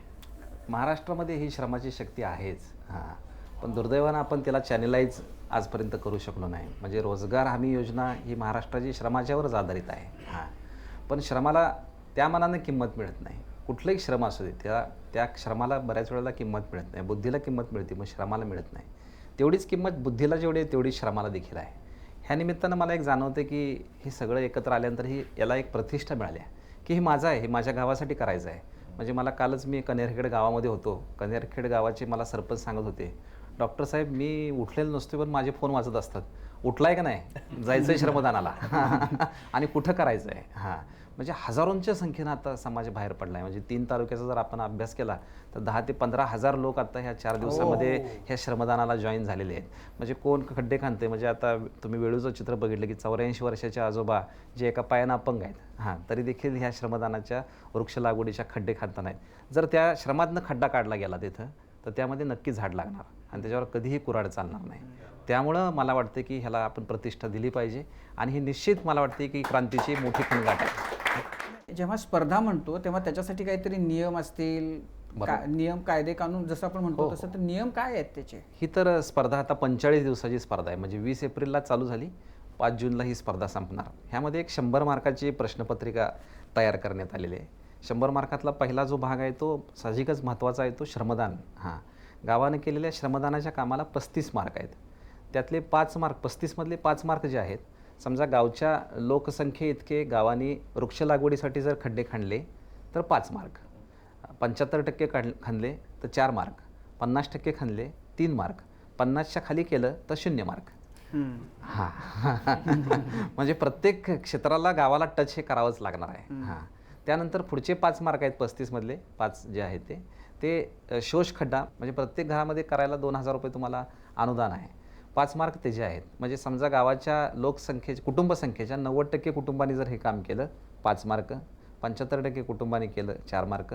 महाराष्ट्रामध्ये ही श्रमाची शक्ती आहेच. हां, पण दुर्दैवानं आपण त्याला चॅनलाइज आजपर्यंत करू शकलो नाही. म्हणजे रोजगार हमी योजना ही महाराष्ट्राची श्रमाच्यावरच आधारित आहे. हां, पण श्रमाला त्या मानाने किंमत मिळत नाही. कुठलंही श्रम असू दे, त्या श्रमाला बऱ्याच वेळेला किंमत मिळत नाही. बुद्धीला किंमत मिळते, मग श्रमाला मिळत नाही. तेवढीच किंमत बुद्धीला जेवढी आहे तेवढी श्रमाला देखील आहे. ह्या निमित्तानं मला एक जाणवते की हे सगळं एकत्र आल्यानंतर याला एक प्रतिष्ठा मिळाली आहे की हे माझं आहे, हे माझ्या गावासाठी करायचं आहे. म्हणजे मला कालच मी कनेरखेड गावामध्ये होतो. कनेरखेड गावाचे मला सरपंच सांगत होते, डॉक्टर साहेब मी उठलेलो नसतो पण माझे फोन वाजत असतात, उठलाय का नाही, जायचं आहे श्रमदानाला आणि कुठं करायचं आहे. हां, म्हणजे हजारोंच्या संख्येनं आता समाज बाहेर पडला आहे. म्हणजे 3 तालुक्याचा जर आपण अभ्यास केला तर 10 ते 15,000 लोक आता ह्या 4 दिवसामध्ये ह्या श्रमदानाला जॉईन झालेले आहेत. म्हणजे कोण खड्डे खांते, म्हणजे आता तुम्ही वेळूचं चित्र बघितलं की 84 वर्षाचे आजोबा जे एका पायानं अपंग आहेत, हां, तरी देखील ह्या श्रमदानाच्या वृक्ष लागवडीच्या खड्डे खांता नाहीत. जर त्या श्रमातनं खड्डा काढला गेला तिथं तर त्यामध्ये नक्की झाड लागणार आणि त्याच्यावर कधीही कुऱ्हाड चालणार नाही. त्यामुळं मला वाटते की ह्याला आपण प्रतिष्ठा दिली पाहिजे आणि ही निश्चित मला वाटते की क्रांतीची मोठी खणगाट आहे. जेव्हा स्पर्धा म्हणतो तेव्हा त्याच्यासाठी काहीतरी नियम असतील, नियम कायदे कानून जसं आपण म्हणतो तसं, तर नियम काय आहेत त्याचे? ही तर स्पर्धा आता 45 दिवसाची स्पर्धा आहे. म्हणजे 20 एप्रिलला चालू झाली, 5 जूनला ही स्पर्धा संपणार. ह्यामध्ये एक 100 मार्काची प्रश्नपत्रिका तयार करण्यात आलेली आहे. 100 मार्कातला पहिला जो भाग आहे तो साहजिकच महत्त्वाचा आहे, तो श्रमदान. हां, गावानं केलेल्या श्रमदानाच्या कामाला 35 मार्क आहेत. त्यातले 5 मार्क, 35मधले 5 मार्क जे आहेत, समजा गावच्या लोकसंख्ये इतके गावाने वृक्ष लागवडीसाठी जर खड्डे खणले तर 5 मार्क, 75% खणले तर 4 मार्क, 50% खणले 3 मार्क, 50च्या खाली केलं तर 0 मार्क. हां म्हणजे प्रत्येक क्षेत्राला गावाला टच हे करावंच लागणार आहे. हां, त्यानंतर पुढचे 5 मार्क आहेत 35मधले 5 जे आहेत ते शोष खड्डा, म्हणजे प्रत्येक घरामध्ये करायला 2,000 रुपये तुम्हाला अनुदान आहे. 5 मार्क ते जे आहेत, म्हणजे समजा गावाच्या लोकसंख्येच्या कुटुंबसंख्येच्या 90% कुटुंबांनी जर हे काम केलं 5 मार्क, 75% कुटुंबाने केलं 4 मार्क,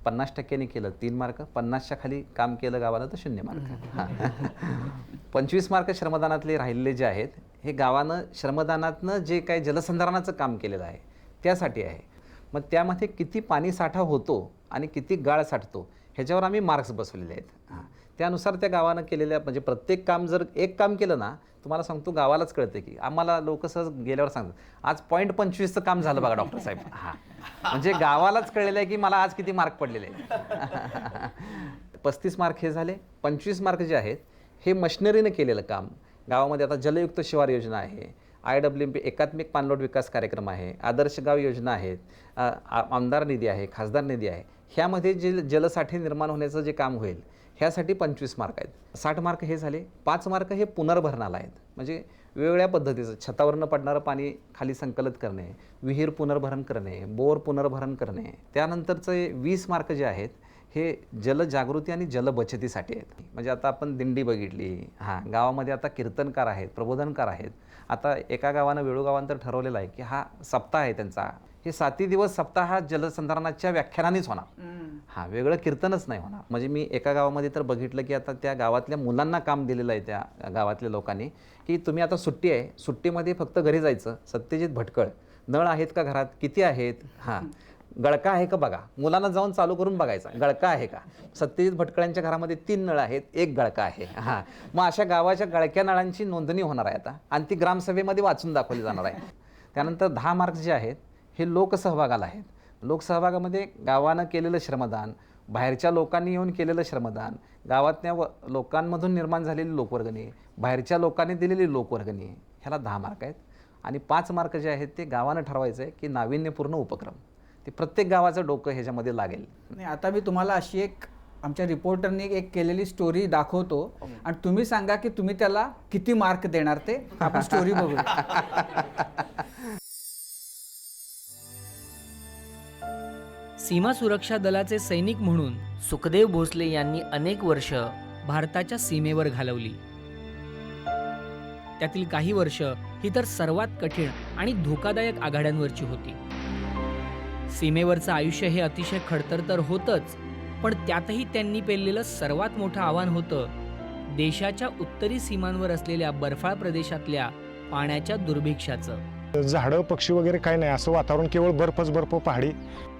50%नी केलं 3 मार्क, 50च्या खाली काम केलं गावानं तर 0 मार्क. 25 मार्क श्रमदानातले राहिलेले जे आहेत हे गावानं श्रमदानातनं जे काही जलसंधारणाचं काम केलेलं आहे त्यासाठी आहे. मग त्यामध्ये किती पाणी साठा होतो आणि किती गाळ साठतो ह्याच्यावर आम्ही मार्क्स बसवलेले आहेत. हां, त्यानुसार त्या गावानं केलेल्या, म्हणजे प्रत्येक काम जर एक काम केलं ना, तुम्हाला सांगतो गावालाच कळतं की आम्हाला लोक सहज गेल्यावर सांगतात आज 0.25चं काम झालं बघा डॉक्टर साहेब. हां, म्हणजे गावालाच कळलेलं आहे की मला आज किती मार्क पडलेले आहेत. 35 मार्क हे झाले. 25 मार्क जे आहेत हे मशिनरीनं केलेलं काम. गावामध्ये आता जलयुक्त शिवार योजना आहे, IWMP एकात्मिक पाणलोट विकास कार्यक्रम आहे, आदर्श गाव योजना आहेत, आमदार निधी आहे, खासदार निधी आहे. ह्यामध्ये जे जलसाठे निर्माण होण्याचं जे काम होईल ह्यासाठी 25 मार्क आहेत. 60 मार्क हे झाले. 5 मार्क हे पुनर्भरणाला आहेत, म्हणजे वेगवेगळ्या पद्धतीचं छतावरनं पडणारं पाणी खाली संकलित करणे, विहीर पुनर्भरण करणे, बोर पुनर्भरण करणे. त्यानंतरचे 20 मार्क जे आहेत हे जलजागृती आणि जलबचतीसाठी आहेत. म्हणजे आता आपण दिंडी बघितली, हां, गावामध्ये आता कीर्तनकार आहेत, प्रबोधनकार आहेत. आता एका गावानं वेळूगावांतर ठरवलेलं आहे की हा सप्ताह आहे त्यांचा, हे 7 दिवस सप्ताह हा जलसंधारणाच्या व्याख्यानानेच होणार. हां, वेगळं कीर्तनच नाही होणार. म्हणजे मी एका गावामध्ये तर बघितलं की आता त्या गावातल्या मुलांना काम दिलेलं आहे त्या गावातल्या लोकांनी की तुम्ही आता सुट्टी आहे, सुट्टीमध्ये फक्त घरी जायचं, सत्यजित भटकळ, नळ आहेत का घरात, किती आहेत, हां, गळका आहे का बघा, मुलांना जाऊन चालू करून बघायचा गळका आहे का. सत्यजित भटकळांच्या घरामध्ये 3 नळ आहेत, 1 गळका आहे. हां, मग अशा गावाच्या गळक्या नळांची नोंदणी होणार आहे आता आणि ती ग्रामसभेमध्ये वाचून दाखवली जाणार आहे. त्यानंतर 10 मार्क्स जे आहेत हे लोकसहभागाला आहेत. लोकसहभागामध्ये गावानं केलेलं श्रमदान, बाहेरच्या लोकांनी येऊन केलेलं श्रमदान, गावातल्या लोकांमधून निर्माण झालेली लोकवर्गणी, बाहेरच्या लोकांनी दिलेली लोकवर्गणी, ह्याला 10 मार्क आहेत. आणि 5 मार्क जे आहेत ते गावानं ठरवायचं आहे की नाविन्यपूर्ण उपक्रम, ते प्रत्येक गावाचं डोकं ह्याच्यामध्ये लागेल. नाही, आता मी तुम्हाला अशी एक आमच्या रिपोर्टरनी एक केलेली स्टोरी दाखवतो आणि तुम्ही सांगा की तुम्ही त्याला किती मार्क देणार ते. आपण स्टोरी बघू. सीमा सुरक्षा दलाचे सैनिक म्हणून सुखदेव भोसले यांनी अनेक वर्ष भारताच्या सीमेवर घालवली. त्यातील काही वर्ष ही तर सर्वात कठीण आणि धोकादायक आघाड्यांवरची होती. सीमेवरचं आयुष्य हे अतिशय खडतर तर होतंच, पण त्यातही त्यांनी पेललेलं सर्वात मोठं आव्हान होतं देशाच्या उत्तरी सीमांवर असलेल्या बर्फाळ प्रदेशातल्या पाण्याच्या दुर्भिक्षाचं. झाडं पक्षी वगैरे काही नाही, असं वातावरण केवळ बर्फच बर्फ, पहाडी,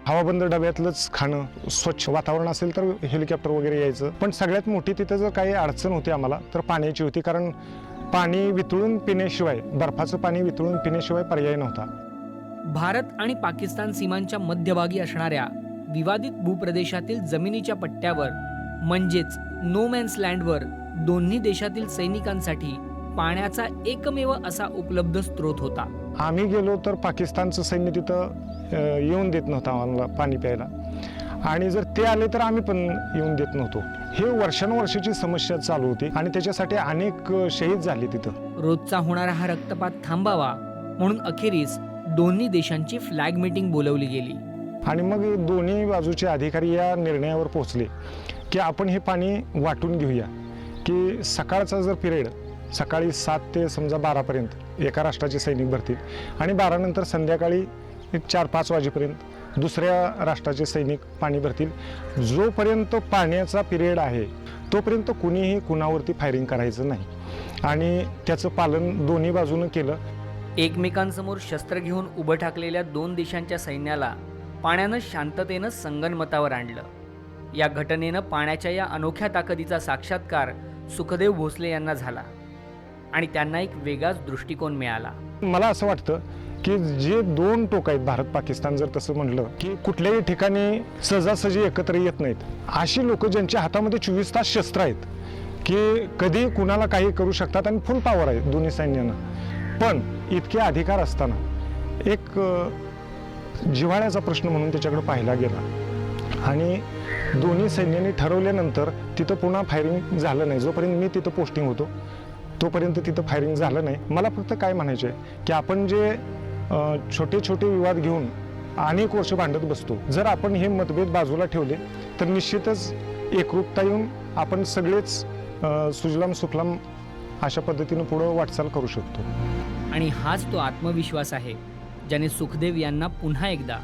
हवाबंद डब्यातलंच खाणं, स्वच्छ वातावरण असेल तर हेलिकॉप्टर वगैरे यायचं. पण सगळ्यात मोठी तिथं जर काही अडचण होती आम्हाला तर पाण्याची होती, कारण पाणी वितळून पिण्याशिवाय, बर्फाचं पाणी वितळून पिण्याशिवाय पर्याय नव्हता. भारत आणि पाकिस्तान सीमांच्या मध्यभागी असणाऱ्या विवादित भूप्रदेशातील जमिनीच्या पट्ट्यावर म्हणजेच नो मॅन्स लँडवर दोन्ही देशातील सैनिकांसाठी पाण्याचा एकमेव असा उपलब्ध स्रोत होता. आम्ही गेलो तर पाकिस्तानचं सैन्य तिथं येऊन देत नव्हतं आम्हाला पाणी प्यायला, आणि जर ते आले तर आम्ही पण येऊन देत नव्हतो. हे वर्षानुवर्षाची समस्या चालू होती आणि त्याच्यासाठी अनेक शहीद झाले तिथं. रोजचा होणारा हा रक्तपात थांबावा म्हणून अखेरीस दोन्ही देशांची फ्लॅग मीटिंग बोलवली गेली. आणि मग दोन्ही बाजूचे अधिकारी या निर्णयावर पोहोचले की आपण हे पाणी वाटून घेऊया, की सकाळचा जर पिरियड सकाळी 7 ते समजा 12पर्यंत एका राष्ट्राचे सैनिक भरतील आणि 12 नंतर संध्याकाळी 4-5 वाजेपर्यंत दुसऱ्या राष्ट्राचे सैनिक पाणी भरतील. जोपर्यंत पाण्याचा पिरियड आहे तोपर्यंत कुणीही कुणावरती फायरिंग करायचं नाही, आणि त्याचं पालन दोन्ही बाजूनं केलं. एकमेकांसमोर शस्त्र घेऊन उभं ठाकलेल्या दोन देशांच्या सैन्याला पाण्यानं शांततेनं संगनमतावर आणलं. या घटनेनं पाण्याच्या या अनोख्या ताकदीचा साक्षात्कार सुखदेव भोसले यांना झाला आणि त्यांना एक वेगळाच दृष्टिकोन मिळाला. मला असं वाटतं की जे दोन टोक आहेत, भारत पाकिस्तान जर तसं म्हणलं की कुठल्याही ठिकाणी सहजासहजी एकत्र येत नाहीत, अशी लोक ज्यांच्या हातामध्ये 24 तास शस्त्र आहेत की कधी कुणाला काही करू शकतात आणि फुल पॉवर आहे दोन्ही सैन्यांना. पण इतके अधिकार असताना एक जिव्हाळ्याचा प्रश्न म्हणून त्याच्याकडे पाहिला गेला आणि दोन्ही सैन्यांनी ठरवल्यानंतर तिथं पुन्हा फायरिंग झालं नाही. जोपर्यंत मी तिथं पोस्टिंग होतो तोपर्यंत तिथं फायरिंग झालं नाही. मला फक्त काय म्हणायचं आहे की आपण जे छोटे छोटे विवाद घेऊन अनेक वर्ष भांडत बसतो, जर आपण हे मतभेद बाजूला ठेवले तर निश्चितच एकरूपता येऊन आपण सगळेच सुजलाम सुफलाम अशा पद्धतीनं पुढं वाटचाल करू शकतो. आणि हाच तो आत्मविश्वास आहे ज्याने सुखदेव यांना पुन्हा एकदा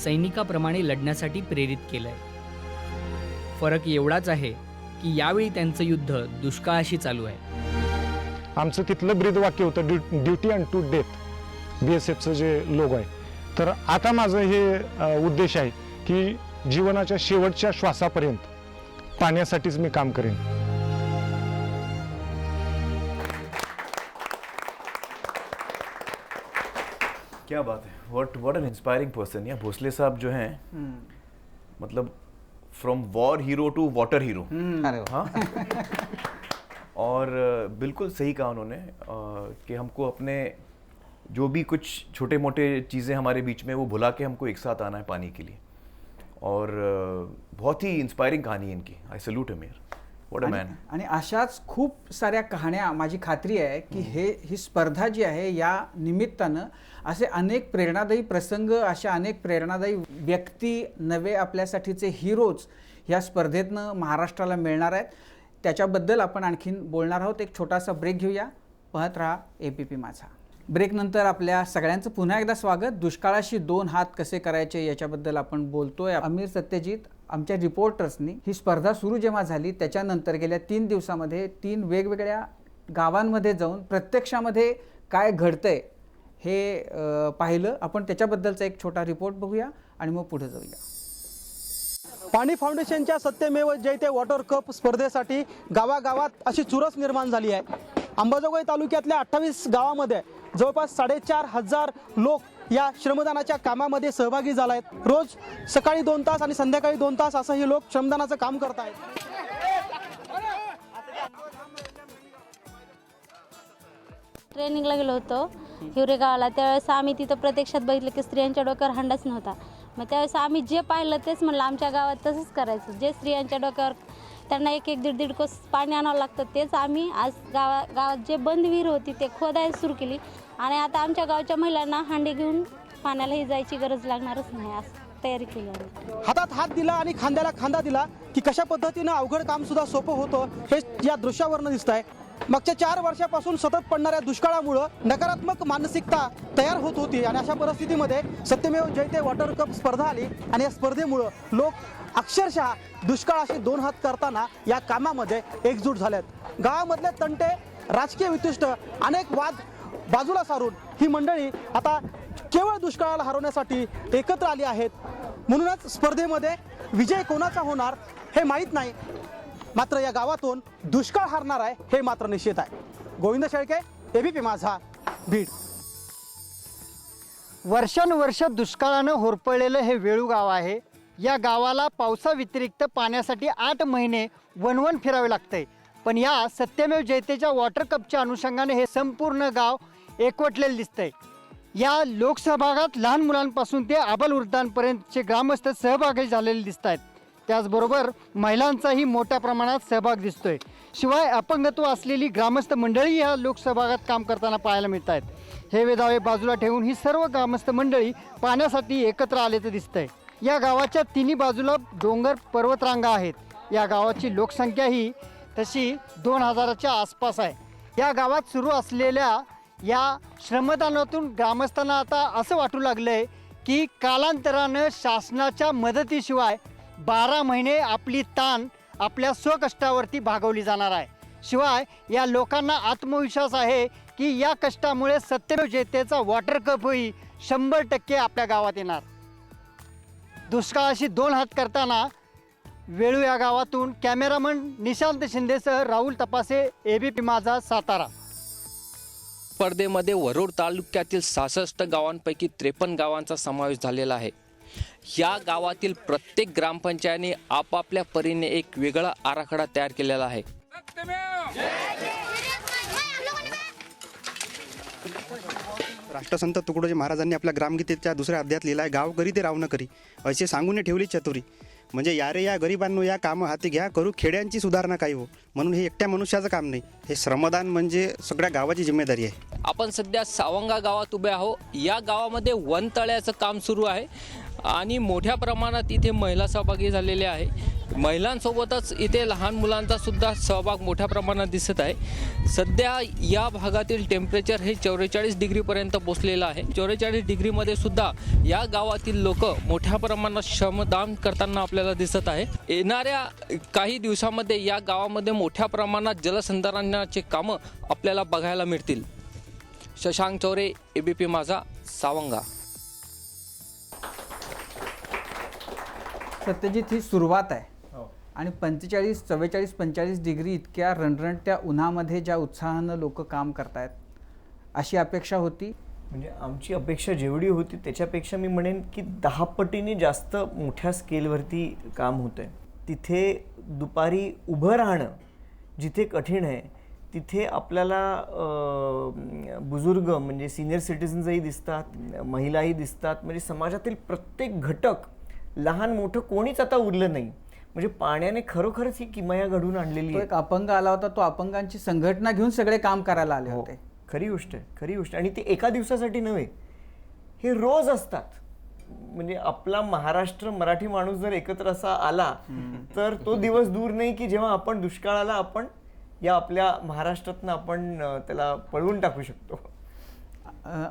सैनिकाप्रमाणे लढण्यासाठी प्रेरित केलंय. फरक एवढाच आहे की यावेळी त्यांचं युद्ध दुष्काळाशी चालू आहे. आमचं तिथलं ब्रीद वाक्य होतं ड्युटी अँड टू डेथ, BSFचं जे लोगो आहे. तर आता माझं हे उद्देश आहे की जीवनाच्या शेवटच्या श्वासापर्यंत पाण्यासाठीच मी काम करेन. क्या बात है, व्हाट एन इंस्पायरिंग पर्सन. या भोसले साहब जो हैं मतलब from war hero to water hero. हाँ और बिल्कुल सही कहा उन्होंने कि हमको अपने जो भी कुछ छोटे मोटे चीज़ें हमारे बीच में वो भुला के हमको एक साथ आना है पानी के लिए. और बहुत ही इंस्पायरिंग कहानी है इनकी. आई सल्यूट हिम यार, व्हाट अ मॅन. आणि अशाच खूप साऱ्या कहाण्या माझी खात्री आहे की ही स्पर्धा जी आहे या निमित्तानं असे अनेक प्रेरणादायी प्रसंग, अशा अनेक प्रेरणादायी व्यक्ती, नवे आपल्यासाठीचे हिरोज या स्पर्धेतनं महाराष्ट्राला मिळणार आहेत. त्याच्याबद्दल आपण आणखीन बोलणार आहोत. एक छोटासा ब्रेक घेऊया. पाहत राहा ABP माझा. ब्रेकनंतर आपल्या सगळ्यांचं पुन्हा एकदा स्वागत. दुष्काळाशी 2 हात कसे करायचे याच्याबद्दल आपण बोलतोय. अमीर सत्यजित, आमच्या रिपोर्टर्सनी ही स्पर्धा सुरू जेव्हा झाली त्याच्यानंतर गेल्या 3 दिवसामध्ये 3 वेगवेगळ्या गावांमध्ये जाऊन प्रत्यक्षामध्ये काय घडतंय हे पाहिलं. आपण त्याच्याबद्दलचा एक छोटा रिपोर्ट बघूया आणि मग पुढे जाऊया. पाणी फाउंडेशनच्या सत्यमेव जयते वॉटर कप स्पर्धेसाठी गावागावात अशी चुरस निर्माण झाली आहे. अंबाजोगाई तालुक्यातल्या 28 गावामध्ये जवळपास 4,500 लोक या श्रमदानाच्या कामामध्ये सहभागी झाले आहेत. रोज सकाळी 2 तास आणि संध्याकाळी 2 तास असं हे लोक श्रमदानाचं काम करत आहेत. ट्रेनिंगला गेलो होतो हिवरे गावाला. त्यावेळेस आम्ही तिथं प्रत्यक्षात बघितलं की स्त्रियांच्या डोक्यावर हंडाच नव्हता. मग त्यावेळेस आम्ही जे पाहिलं तेच म्हणलं आमच्या गावात तसंच करायचं. जे स्त्रियांच्या डोक्यावर त्यांना 1-1, 1.5 कोस पाणी आणावं लागतं तेच आम्ही आज गावात जे बंद विहीर होती ते खोदायला सुरू केली. आणि आता आमच्या गावच्या महिलांना हांडे घेऊन पाण्यालाही जायची गरज लागणारच नाही असं तयारी केली आहे. हातात हात दिला आणि खांद्याला खांदा दिला की कशा पद्धतीनं अवघड काम सुद्धा सोपं होतं हे या दृश्यावरनं दिसत आहे. मागच्या 4 वर्षापासून सतत पडणाऱ्या दुष्काळामुळं नकारात्मक मानसिकता तयार होत होती आणि अशा परिस्थितीमध्ये सत्यमेव जयते वॉटर कप स्पर्धा आली आणि या स्पर्धेमुळं लोक अक्षरशः दुष्काळाशी 2 हात करताना या कामामध्ये एकजूट झालेत. गावामधले तंटे, राजकीय वितुष्ट, अनेक वाद बाजूला सारून ही मंडळी आता केवळ दुष्काळाला हरवण्यासाठी एकत्र आली आहेत. म्हणूनच स्पर्धेमध्ये विजय कोणाचा होणार हे माहीत नाही, मात्र या गावातून दुष्काळ हरणार आहे हे मात्र निश्चित आहे. गोविंद शेळके, एबीपी माझा, बीड. वर्षानुवर्ष दुष्काळानं होरपळलेलं हे वेळू गाव आहे. या गावाला पावसाव्यतिरिक्त पाण्यासाठी 8 महिने वणवण फिरावे लागतंय. पण या सत्यमेव जयतेच्या वॉटर कपच्या अनुषंगाने हे संपूर्ण गाव एकवटलेलं दिसतंय. या लोकसहभागात लहान मुलांपासून ते आबालवृद्धांपर्यंतचे ग्रामस्थ सहभागी झालेले दिसत आहेत. त्याचबरोबर महिलांचाही मोठ्या प्रमाणात सहभाग दिसतोय. शिवाय अपंगत्व असलेली ग्रामस्थ मंडळी या लोकसहभागात काम करताना पाहायला मिळत आहेत. हे वेदावे बाजूला ठेवून ही सर्व ग्रामस्थ मंडळी पाण्यासाठी एकत्र आल्याचं दिसतंय. या गावाच्या तिन्ही बाजूला डोंगर पर्वतरांगा आहेत. या गावाची लोकसंख्या ही तशी 2000च्या आसपास आहे. या गावात सुरू असलेल्या या श्रमदानातून ग्रामस्थांना आता असं वाटू लागलंय की कालांतरानं शासनाच्या मदतीशिवाय 12 महिने आपली ताण आपल्या स्वकष्टावरती भागवली जाणार आहे. शिवाय या लोकांना आत्मविश्वास आहे की या कष्टामुळे सत्यमेव जयतेचा वॉटर कपही 100% आपल्या गावात येणार. दुष्काळाशी 2 हात करताना वेळू या गावातून कॅमेरामन निशांत शिंदेसह राहुल तपासे, एबीपी माझा, सातारा. स्पर्धेमध्ये वरुड तालुक्यातील 66 गावांपैकी 53 गावांचा समावेश झालेला आहे. या गावातील प्रत्येक ग्रामपंचायतीने आपापल्या परीने एक वेगळा आराखडा तयार केलेला आहे. राष्ट्रसंत तुकडोजी महाराजांनी आपल्या ग्रामगीतेच्या 2ऱ्या अध्यायात लिहिला आहे, गाव करी ते राव न करी असे सांगून ठेवली चतुरी. म्हणजे यारे या गरिबांनो या कामं हाती घ्या, करू खेड्यांची सुधारणा काही हो. म्हणून हे एकट्या मनुष्याचं काम नाही, हे श्रमदान म्हणजे सगळ्या गावाची जिम्मेदारी आहे. आपण सध्या सावंगा गावात उभे आहोत. या गावामध्ये वनतळ्याचं काम सुरू आहे आणि मोठ्या प्रमाणात इथे महिला सहभागी झालेले आहे. महिलांसोबतच इथे लहान मुलांचा सुद्धा सहभाग मोठ्या प्रमाणात दिसत आहे. सध्या या भागातील टेम्परेचर हे 44 डिग्रीपर्यंत पोचलेलं आहे. 44 डिग्रीमध्ये सुद्धा या गावातील लोक मोठ्या प्रमाणात श्रमदान करताना आपल्याला दिसत आहे. येणाऱ्या काही दिवसामध्ये या गावामध्ये मोठ्या प्रमाणात जलसंधारणाचे कामं आपल्याला बघायला मिळतील. शशांक चौरे, एबीपी माझा, सावंगा. सत्यजित, ही सुरुवात आहे आणि 45, 44, 45 डिग्री इतक्या रणरणत्या उन्हामध्ये ज्या उत्साहानं लोक काम करतायत अशी अपेक्षा होती. म्हणजे आमची अपेक्षा जेवढी होती त्याच्यापेक्षा मी म्हणेन की 10 पटीने जास्त मोठ्या स्केलवरती काम होतं आहे. तिथे दुपारी उभं राहणं जिथे कठीण आहे तिथे आपल्याला बुजुर्ग म्हणजे सिनियर सिटीजन्सही दिसतात, महिलाही दिसतात. म्हणजे समाजातील प्रत्येक घटक, लहान मोठं कोणीच आता उरलं नाही. म्हणजे पाण्याने खरोखरच ही किमया घडवून आणलेली आहे. एक अपंग आला होता, तो अपंगांची संघटना घेऊन सगळे काम करायला आले होते. खरी गोष्ट आहे, खरी गोष्ट. आणि ती एका दिवसासाठी नव्हे, हे रोज असतात. म्हणजे आपला महाराष्ट्र मराठी माणूस जर एकत्र असा आला तर तो दिवस दूर नाही की जेव्हा आपण दुष्काळाला आपण या आपल्या महाराष्ट्रातनं आपण त्याला पळवून टाकू शकतो.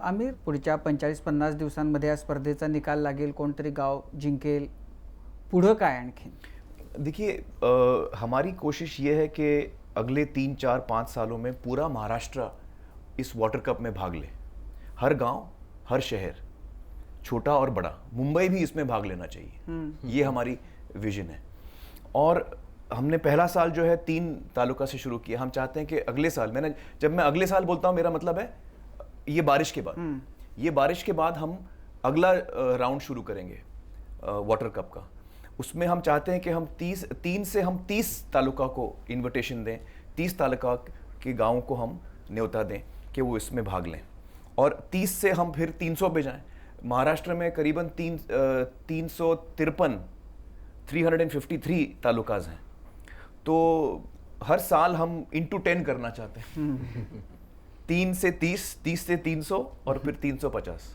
आमिर, पुढच्या 45-50 दिवसांमध्ये या स्पर्धेचा निकाल लागेल, कोणतरी गाव जिंकेल, पुढं काय आणखी? देखिए, हमारी कोशिश ये है कि अगले 3, 4, 5 सालों में पूरा महाराष्ट्र इस वाटर कप में भाग ले. हर गांव, हर शहर, छोटा और बड़ा, मुंबई भी इसमें भाग लेना चाहिए. ये हमारी विजन है. और हमने पहला साल जो है 3 तालुका से शुरू किया. हम चाहते हैं कि अगले साल, जब मैं अगले साल बोलता हूँ मेरा मतलब है ये बारिश के बाद. ये बारिश के बाद हम अगला राउंड शुरू करेंगे वाटर कप का. उसमें हम चाहते हैं कि हम 3 से 30 तालुका को इन्विटेशन दें, 30 तालुका के गाँव को हम न्योता दें कि वो इसमें भाग लें. और 30 से हम फिर 300 पे जाएं. महाराष्ट्र में करीबन 353 तालुकाज हैं. तो हर साल हम इंटू 10 करना चाहते हैं. 3 से 30, 30 से 300 और फिर 350.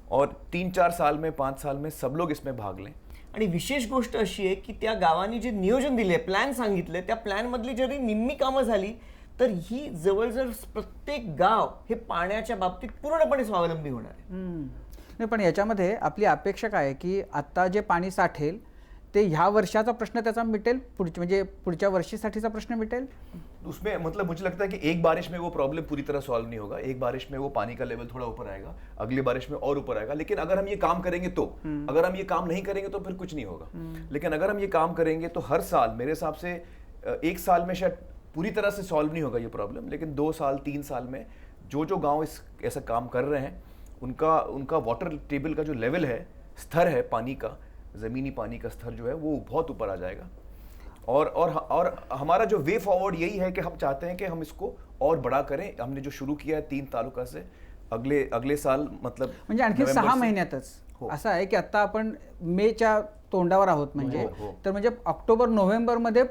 और 3-4 साल में, 5 साल में सब लोग इसमें भाग लें. आणि विशेष गोष्ट अशी आहे की त्या गावांनी जे नियोजन दिले, प्लॅन सांगितले, त्या प्लॅन मधली जरी निम्मी कामं झाली तर ही जवळजवळ प्रत्येक गाव हे पाण्याच्या बाबतीत पूर्णपणे स्वावलंबी होणार आहे. नाही, पण याच्यामध्ये आपली अपेक्षा काय आहे की आता जे पाणी साठेल ते ह्या वर्षाचा प्रश्न त्याचा मिटेल, म्हणजे पुढच्या वर्षीसाठीचा प्रश्न मिटेल? उसमें मतलब मुझे लगता है कि एक बारिश में वो प्रॉब्लम पूरी तरह सॉल्व नहीं होगा, एक बारिश में वो पानी का लेवल थोड़ा ऊपर आएगा, अगली बारिश में और ऊपर आएगा। लेकिन अगर हम ये काम करेंगे तो, अगर हम ये काम नहीं करेंगे तो फिर कुछ नहीं होगा। लेकिन अगर हम ये काम करेंगे तो हर साल मेरे हिसाब से एक साल में शायद पूरी तरह से सॉल्व नहीं होगा ये प्रॉब्लम, लेकिन 2 साल 3 साल में जो गाँव ऐसा काम कर रहे हैं उनका वाटर टेबल का जो लेवल है, स्तर है पानी का, ज़मीनी पानी का स्तर जो है वो बहुत ऊपर आ जाएगा। और हमारा जो वे फॉरवर्ड यही है कि हम चाहते हैं कि हम इसको और बड़ा करें। हमने जो शुरू किया है 3 तालुका से, अगले साल मतलब म्हणजे आणखी नोव्हेंबर 6 से- महिन्यातच हो. असं आहे की आता आपण मेच्या तोंडावर आहोत म्हणजे, हो. तर म्हणजे ऑक्टोबर नोव्हेंबर मध्ये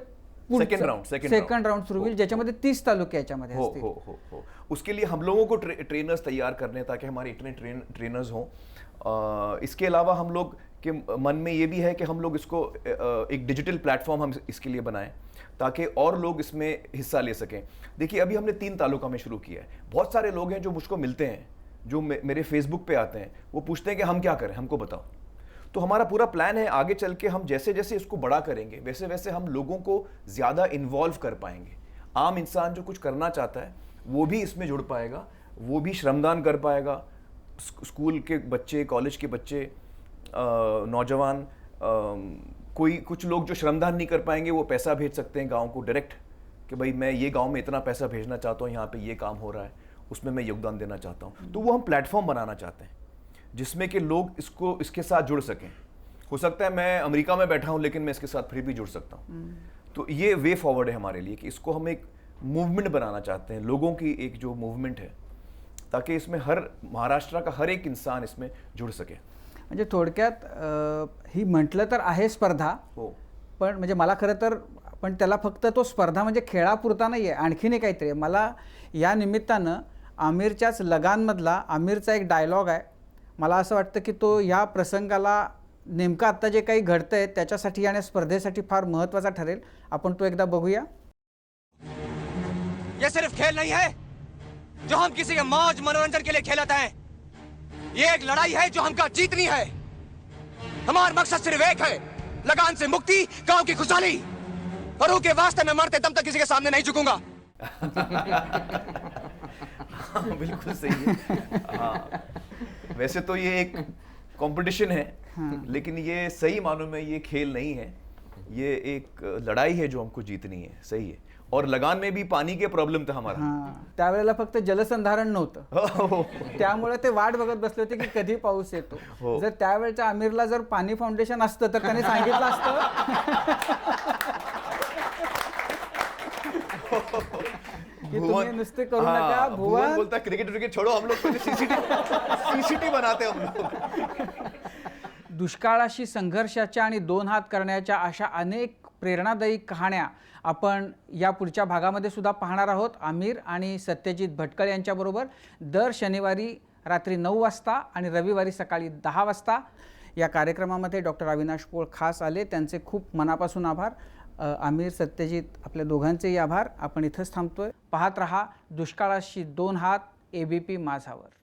सेकंड राउंड सुरू होईल, ज्याच्यामध्ये 30 तालुके याच्यामध्ये असतील. हो। उसके लिए हम लोगों को ट्रेनर्स तैयार करने, ताकि हमारे इतने ट्रेनर्स हों। इसके अलावा हम लोग के मन में ये भी है कि हम लोग इसको एक डिजिटल प्लेटफॉर्म हम इसके लिए बनाएं, ताकि और लोग इसमें हिस्सा ले सकें। देखिए अभी हमने 3 तालुका में शुरू किया है। बहुत सारे लोग हैं जो मुझको मिलते हैं, जो मेरे फेसबुक पे आते हैं, वो पूछते हैं कि हम क्या करें, हमको बताओ। तो हमारा पूरा प्लान है आगे चल के हम जैसे जैसे इसको बड़ा करेंगे वैसे वैसे हम लोगों को ज़्यादा इन्वॉल्व कर पाएंगे। आम इंसान जो कुछ करना चाहता है वो भी इसमें जुड़ पाएगा, वो भी श्रमदान कर पाएगा। स्कूल के बच्चे, कॉलेज के बच्चे, नौजवान, कुछ लोग जो श्रमदान नहीं कर पाएंगे वो पैसा भेज सकते हैं गांव को डायरेक्ट, कि भाई मैं ये गांव में इतना पैसा भेजना चाहता हूँ, यहाँ पे ये काम हो रहा है, उसमें मैं योगदान देना चाहता हूँ। तो वो हम प्लेटफॉर्म बनाना चाहते हैं जिसमें कि लोग इसके साथ जुड़ सकें। हो सकता है मैं अमेरिका में बैठा हूँ लेकिन मैं इसके साथ फिर भी जुड़ सकता हूँ। तो ये वे फॉरवर्ड है हमारे लिए कि इसको हम एक मूवमेंट बनाना चाहते हैं, लोगों की एक जो मूवमेंट है, ताकि इसमें हर महाराष्ट्र का हर एक इंसान इसमें जुड़ सके। म्हणजे थोडक्यात ही म्हटलं तर आहे स्पर्धा, पण म्हणजे मला खरं तर पण त्याला फक्त तो स्पर्धा म्हणजे खेळापुरता नाही आहे, आणखीन एक काहीतरी आहे. मला या निमित्तानं आमिरच्याच लगानमधला आमिरचा एक डायलॉग आहे, मला असं वाटतं की तो या प्रसंगाला नेमकं आत्ता जे काही घडतं आहे त्याच्यासाठी आणि स्पर्धेसाठी फार महत्त्वाचा ठरेल. आपण तो एकदा बघूया. ये सिर्फ खेल नहीं है जो हम किसी के मौज मनोरंजन के लिए खेलते हैं, ये एक लड़ाई है जो हमका जीतनी है। हमारा मकसद सिर्फ एक है, लगान से मुक्ति, गांव की खुशहाली, और के वास्ते मैं मरते दम तक किसी के सामने नहीं झुकूंगा। हाँ, बिल्कुल सही है। हाँ, वैसे तो ये एक कंपटीशन है, लेकिन ये सही मानों में ये खेल नहीं है, ये एक लड़ाई है जो हमको जीतनी है। सही है। और लगान में भी पानी के प्रॉब्लेम था हमारा। त्यावेळेला फक्त जलसंधारण नव्हतं, त्यामुळे ते वाट बघत बसले होते की कधी पाऊस येतो. जर त्यावेळच्या आमिरला जर पाणी फाउंडेशन असतं तर त्याने सांगितलं असतं कि तुम्ही नुसते करू नका. भुवन बोलता क्रिकेट छोड़ो, हम लोग पहले सीसीटी बनाते हम लोग। दुष्काळाशी संघर्षाच्या आणि 2 हात करण्याच्या अशा अनेक प्रेरणादायी कहाण्या आपण या पुढच्या भागामध्ये सुद्धा पाहणार आहोत. आमिर आणि सत्यजित भटकळ यांच्याबरोबर दर शनिवारी रात्री 9 वाजता आणि रविवारी सकाळी 10 वाजता या कार्यक्रमामध्ये डॉक्टर अविनाश पोळ खास आले, त्यांचे खूप मनापासून आभार. आमिर, सत्यजित, आपल्या दोघांचेही आभार. आपण इथंच थांबतोय. पाहत रहा दुष्काळाशी 2 हात ABP माझावर.